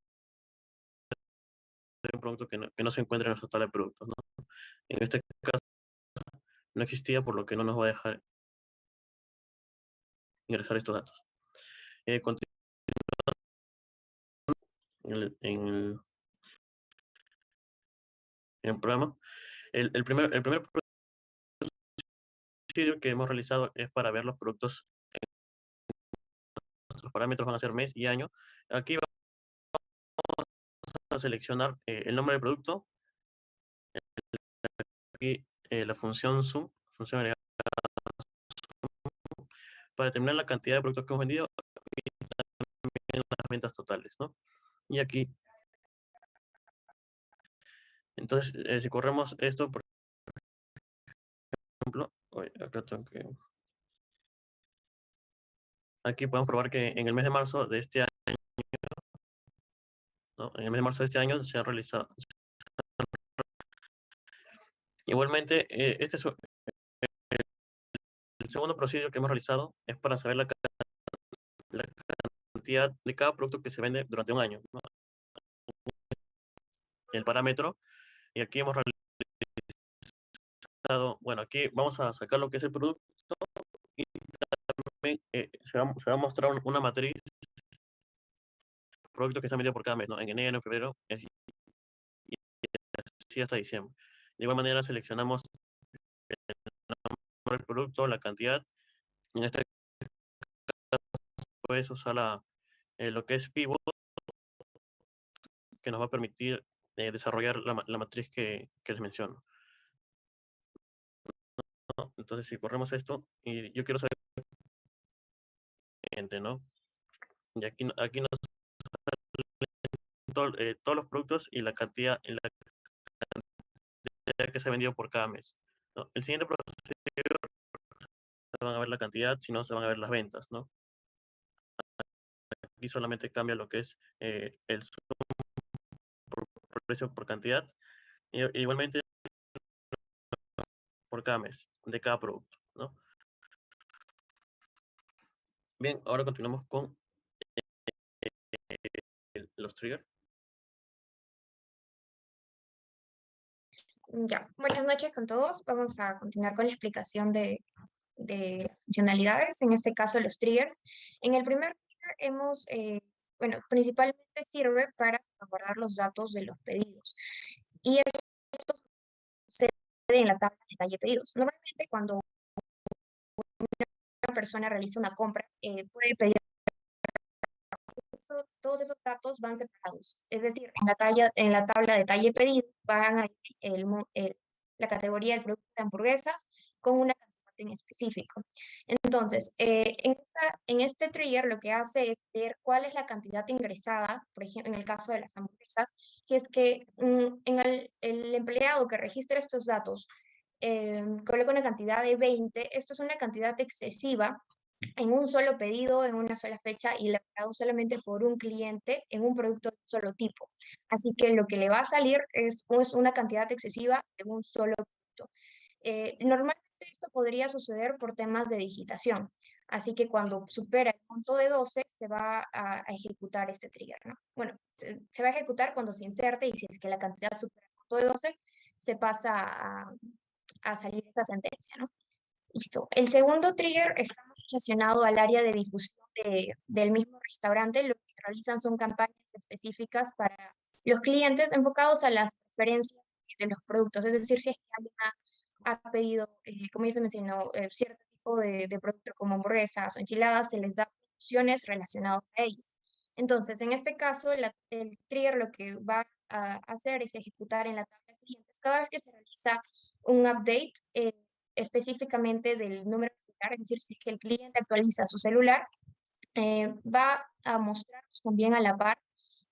de un producto que no se encuentra en nuestra tabla de productos, ¿no? En este caso no existía, por lo que no nos va a dejar ingresar estos datos. Continuando en el programa, el primer procedimiento que hemos realizado es para ver los productos. Nuestros parámetros van a ser mes y año. Aquí vamos a seleccionar el nombre del producto. Aquí la función sum, función agregada para determinar la cantidad de productos que hemos vendido y también las ventas totales, ¿no? Y aquí, entonces, si corremos esto, por ejemplo, acá tengo que... Aquí podemos probar que en el mes de marzo de este año, ¿no? En el mes de marzo de este año se ha realizado. Igualmente, este es el segundo procedimiento que hemos realizado, es para saber la cantidad de cada producto que se vende durante un año, ¿no? El parámetro, y aquí hemos realizado, bueno, aquí vamos a sacar lo que es el producto y también se va a mostrar una matriz productos que se han vendido por cada mes, ¿no? En enero, en febrero, y así hasta diciembre. De igual manera seleccionamos el nombre del producto, la cantidad. En este caso puedes usar lo que es pivot, que nos va a permitir desarrollar la matriz que les menciono, ¿no? Entonces si corremos esto, y yo quiero saber, ¿no? Y aquí nos todos los productos y la cantidad que se ha vendido por cada mes, ¿no? El siguiente procedimiento se van a ver la cantidad, si no se van a ver las ventas, ¿no? Aquí solamente cambia lo que es el precio por cantidad, y igualmente por cada mes de cada producto, ¿no? Bien, ahora continuamos con los triggers. Ya, buenas noches con todos. Vamos a continuar con la explicación de funcionalidades, en este caso los triggers. En el primer trigger hemos, bueno, principalmente sirve para guardar los datos de los pedidos. Y esto sucede en la tabla de detalle pedidos. Normalmente cuando una persona realiza una compra, puede pedir todos esos datos van separados. Es decir, en la tabla de detalle pedido van a ir la categoría del producto de hamburguesas con una cantidad en específico. Entonces, en este trigger lo que hace es ver cuál es la cantidad ingresada, por ejemplo, en el caso de las hamburguesas, si es que el empleado que registra estos datos coloca una cantidad de 20, esto es una cantidad excesiva en un solo pedido, en una sola fecha y elaborado solamente por un cliente en un producto de un solo tipo. Así que lo que le va a salir es una cantidad excesiva en un solo producto. Normalmente esto podría suceder por temas de digitación. Así que cuando supera el monto de 12, se va a ejecutar este trigger, ¿no? Bueno, se va a ejecutar cuando se inserte y si es que la cantidad supera el monto de 12, se pasa a salir esta sentencia, ¿no? Listo. El segundo trigger está relacionado al área de difusión del mismo restaurante. Lo que realizan son campañas específicas para los clientes enfocados a las preferencias de los productos. Es decir, si es que alguien ha pedido, como ya se mencionó, cierto tipo de producto como hamburguesas o enchiladas, se les da opciones relacionadas a ello. Entonces, en este caso, el trigger lo que va a hacer es ejecutar en la tabla de clientes cada vez que se realiza un update específicamente del número de celular, es decir, si es que el cliente actualiza su celular, va a mostrarnos también a la par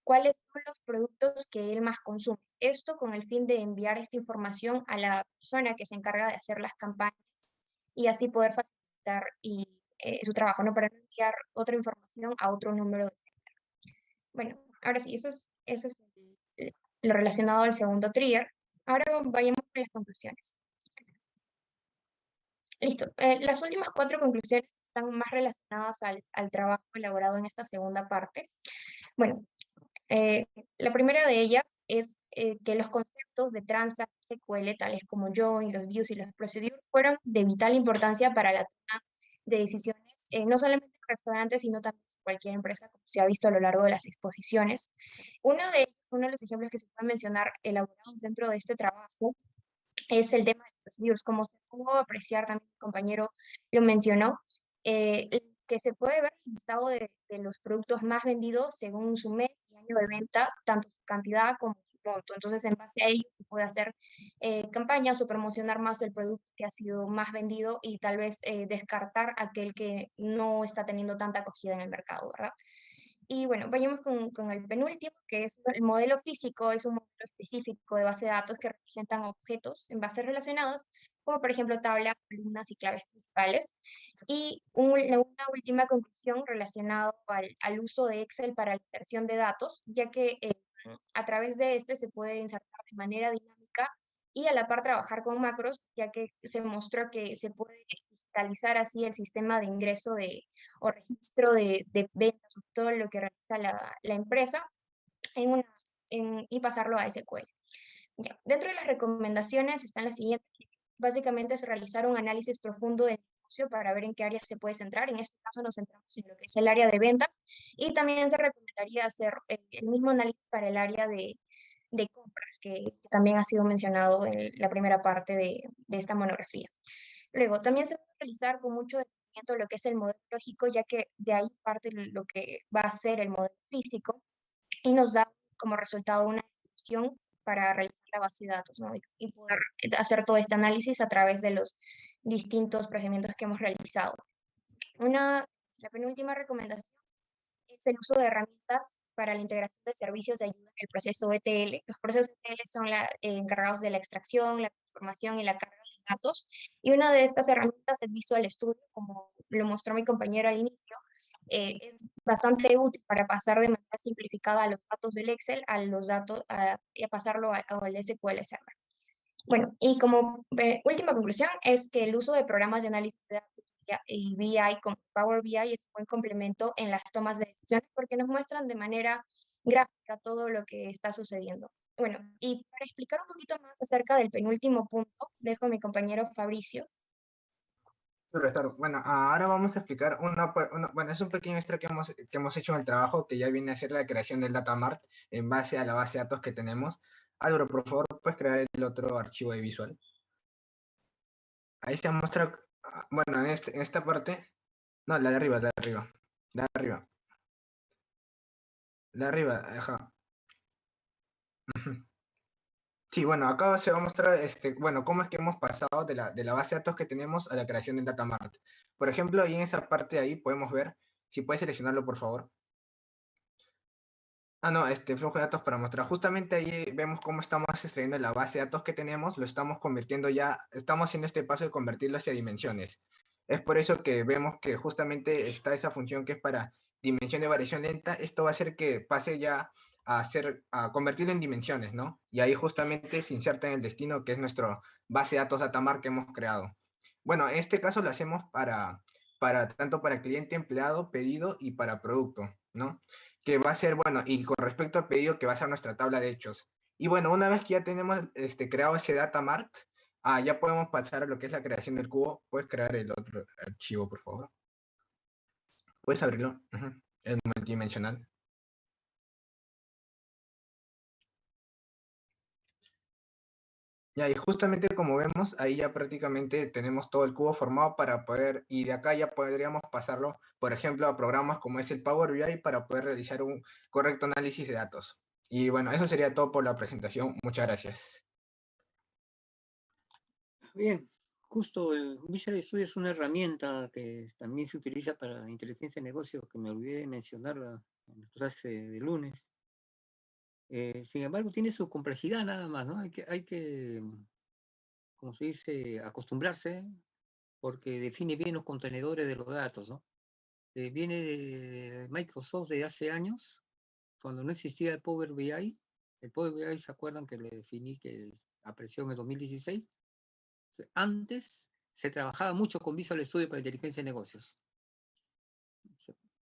cuáles son los productos que él más consume. Esto con el fin de enviar esta información a la persona que se encarga de hacer las campañas y así poder facilitar su trabajo, ¿no? Para no enviar otra información a otro número de celular. Bueno, ahora sí, eso es lo relacionado al segundo trigger. Ahora vayamos a las conclusiones. Listo. Las últimas 4 conclusiones están más relacionadas al trabajo elaborado en esta segunda parte. Bueno, la primera de ellas es que los conceptos de Transact, SQL, tales como join, los views y los procedures, fueron de vital importancia para la toma de decisiones, no solamente en restaurantes, sino también en cualquier empresa, como se ha visto a lo largo de las exposiciones. Uno de los ejemplos que se puede mencionar elaborados dentro de este trabajo es el tema de los procedures. Como se pudo apreciar, también mi compañero lo mencionó, que se puede ver el listado de los productos más vendidos según su mes y año de venta, tanto su cantidad como su monto. Entonces, en base a ello, se puede hacer campañas o promocionar más el producto que ha sido más vendido y tal vez descartar aquel que no está teniendo tanta acogida en el mercado, ¿verdad? Y bueno, vayamos con el penúltimo, que es el modelo físico. Es un modelo específico de base de datos que representan objetos en bases relacionadas, como por ejemplo tablas, columnas y claves principales. Y una última conclusión relacionada al uso de Excel para la inserción de datos, ya que a través de este se puede insertar de manera dinámica y a la par trabajar con macros, ya que se mostró que se puede digitalizar así el sistema de ingreso o registro de ventas o todo lo que realiza la empresa y pasarlo a SQL. Ya. Dentro de las recomendaciones están las siguientes. Básicamente es realizar un análisis profundo del negocio para ver en qué áreas se puede centrar. En este caso nos centramos en lo que es el área de ventas y también se recomendaría hacer el mismo análisis para el área de compras, que también ha sido mencionado en la primera parte de esta monografía. Luego, también se debe realizar con mucho detenimiento lo que es el modelo lógico, ya que de ahí parte lo que va a ser el modelo físico y nos da como resultado una descripción para realizar la base de datos, ¿no? Y poder hacer todo este análisis a través de los distintos procedimientos que hemos realizado. La penúltima recomendación es el uso de herramientas para la integración de servicios de ayuda en el proceso ETL. Los procesos ETL son encargados de la extracción, la transformación y la carga de datos. Y una de estas herramientas es Visual Studio, como lo mostró mi compañero al inicio. Es bastante útil para pasar de manera simplificada a los datos del Excel y a pasarlo al SQL Server. Bueno, y como última conclusión es que el uso de programas de análisis de datos y BI como Power BI es un buen complemento en las tomas de decisiones porque nos muestran de manera gráfica todo lo que está sucediendo. Bueno, y para explicar un poquito más acerca del penúltimo punto, dejo a mi compañero Fabricio. Profesor, bueno, ahora vamos a explicar bueno, es un pequeño extra que hemos hecho en el trabajo, que ya viene a ser la creación del Data Mart en base a la base de datos que tenemos. Álvaro, por favor, ¿puedes crear el otro archivo de Visual? Ahí se muestra, bueno, en esta parte, no, la de arriba, la de arriba, la de arriba. La de arriba, ajá. Sí, bueno, acá se va a mostrar, bueno, cómo es que hemos pasado de la base de datos que tenemos a la creación del Data Mart. Por ejemplo, ahí en esa parte de ahí podemos ver, si puedes seleccionarlo, por favor. Ah, no, flujo de datos para mostrar. Justamente ahí vemos cómo estamos extrayendo la base de datos que tenemos, lo estamos convirtiendo ya, estamos haciendo este paso de convertirlo hacia dimensiones. Es por eso que vemos que justamente está esa función que es para dimensión de variación lenta. Esto va a hacer que pase ya a convertirlo en dimensiones, ¿no? Y ahí justamente se inserta en el destino, que es nuestro base de datos Datamart que hemos creado. Bueno, en este caso lo hacemos tanto para cliente, empleado, pedido y para producto, ¿no? Que va a ser, bueno, y con respecto a pedido, que va a ser nuestra tabla de hechos. Y bueno, una vez que ya tenemos creado ese Data Mart, ya podemos pasar a lo que es la creación del cubo. ¿Puedes crear el otro archivo, por favor? ¿Puedes abrirlo? El multidimensional. Ya, y justamente como vemos, ahí ya prácticamente tenemos todo el cubo formado para poder, y de acá ya podríamos pasarlo, por ejemplo, a programas como es el Power BI para poder realizar un correcto análisis de datos. Y bueno, eso sería todo por la presentación. Muchas gracias. Bien, justo el Visual Studio es una herramienta que también se utiliza para inteligencia de negocios, que me olvidé de mencionarla en la clase de lunes. Sin embargo, tiene su complejidad nada más, ¿no? Hay que, como se dice, acostumbrarse, porque define bien los contenedores de los datos, ¿no? Viene de Microsoft de hace años, cuando no existía el Power BI. El Power BI, ¿se acuerdan que le definí que apareció en el 2016? Antes se trabajaba mucho con Visual Studio para inteligencia de negocios.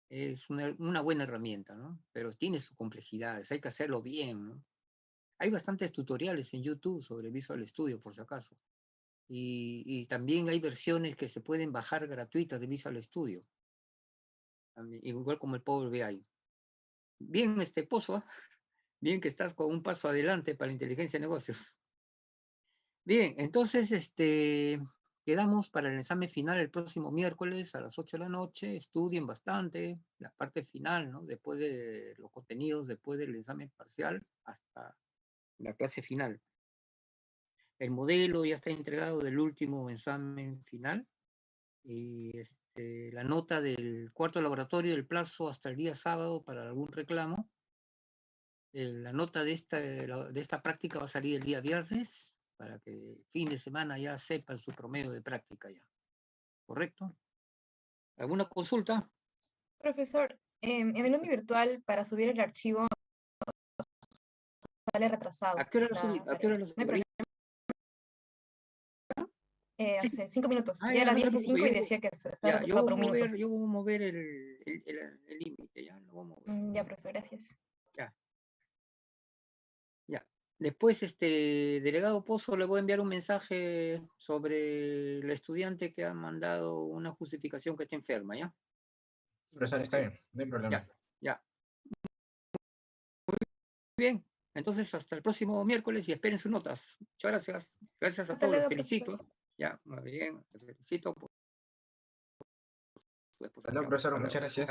Es una buena herramienta, ¿no? Pero tiene sus complejidades, hay que hacerlo bien, ¿no? Hay bastantes tutoriales en YouTube sobre Visual Studio, por si acaso. Y también hay versiones que se pueden bajar gratuitas de Visual Studio. Igual como el Power BI. Bien, Pozo, bien que estás con un paso adelante para la inteligencia de negocios. Bien, entonces, quedamos para el examen final el próximo miércoles a las 8 de la noche. Estudien bastante la parte final, ¿no? Después de los contenidos, después del examen parcial, hasta la clase final. El modelo ya está entregado del último examen final. Y la nota del cuarto laboratorio, el plazo hasta el día sábado para algún reclamo. La nota de esta práctica va a salir el día viernes, para que fin de semana ya sepan su promedio de práctica ya. ¿Correcto? ¿Alguna consulta? Profesor, en el Uni virtual, para subir el archivo, sale retrasado. ¿A qué hora lo subí? ¿A qué hora lo subí? Hace 5 minutos. Ah, Ya era no te 10 y 5 y preocupes, decía que estaba ya, retrasado por un minuto. yo voy a mover el límite, ya, lo voy a mover. Ya, profesor, gracias. Ya. Ya. Después, delegado Pozo, le voy a enviar un mensaje sobre el estudiante que ha mandado una justificación que está enferma, ¿ya? Profesor, está bien, no hay problema. Ya, ya. Muy bien. Entonces, hasta el próximo miércoles y esperen sus notas. Muchas gracias. Gracias a Hasta todos, los luego, felicito. profesor. Ya, muy bien. Les felicito por su Hasta luego, exposición. profesor. Hasta Muchas luego. gracias.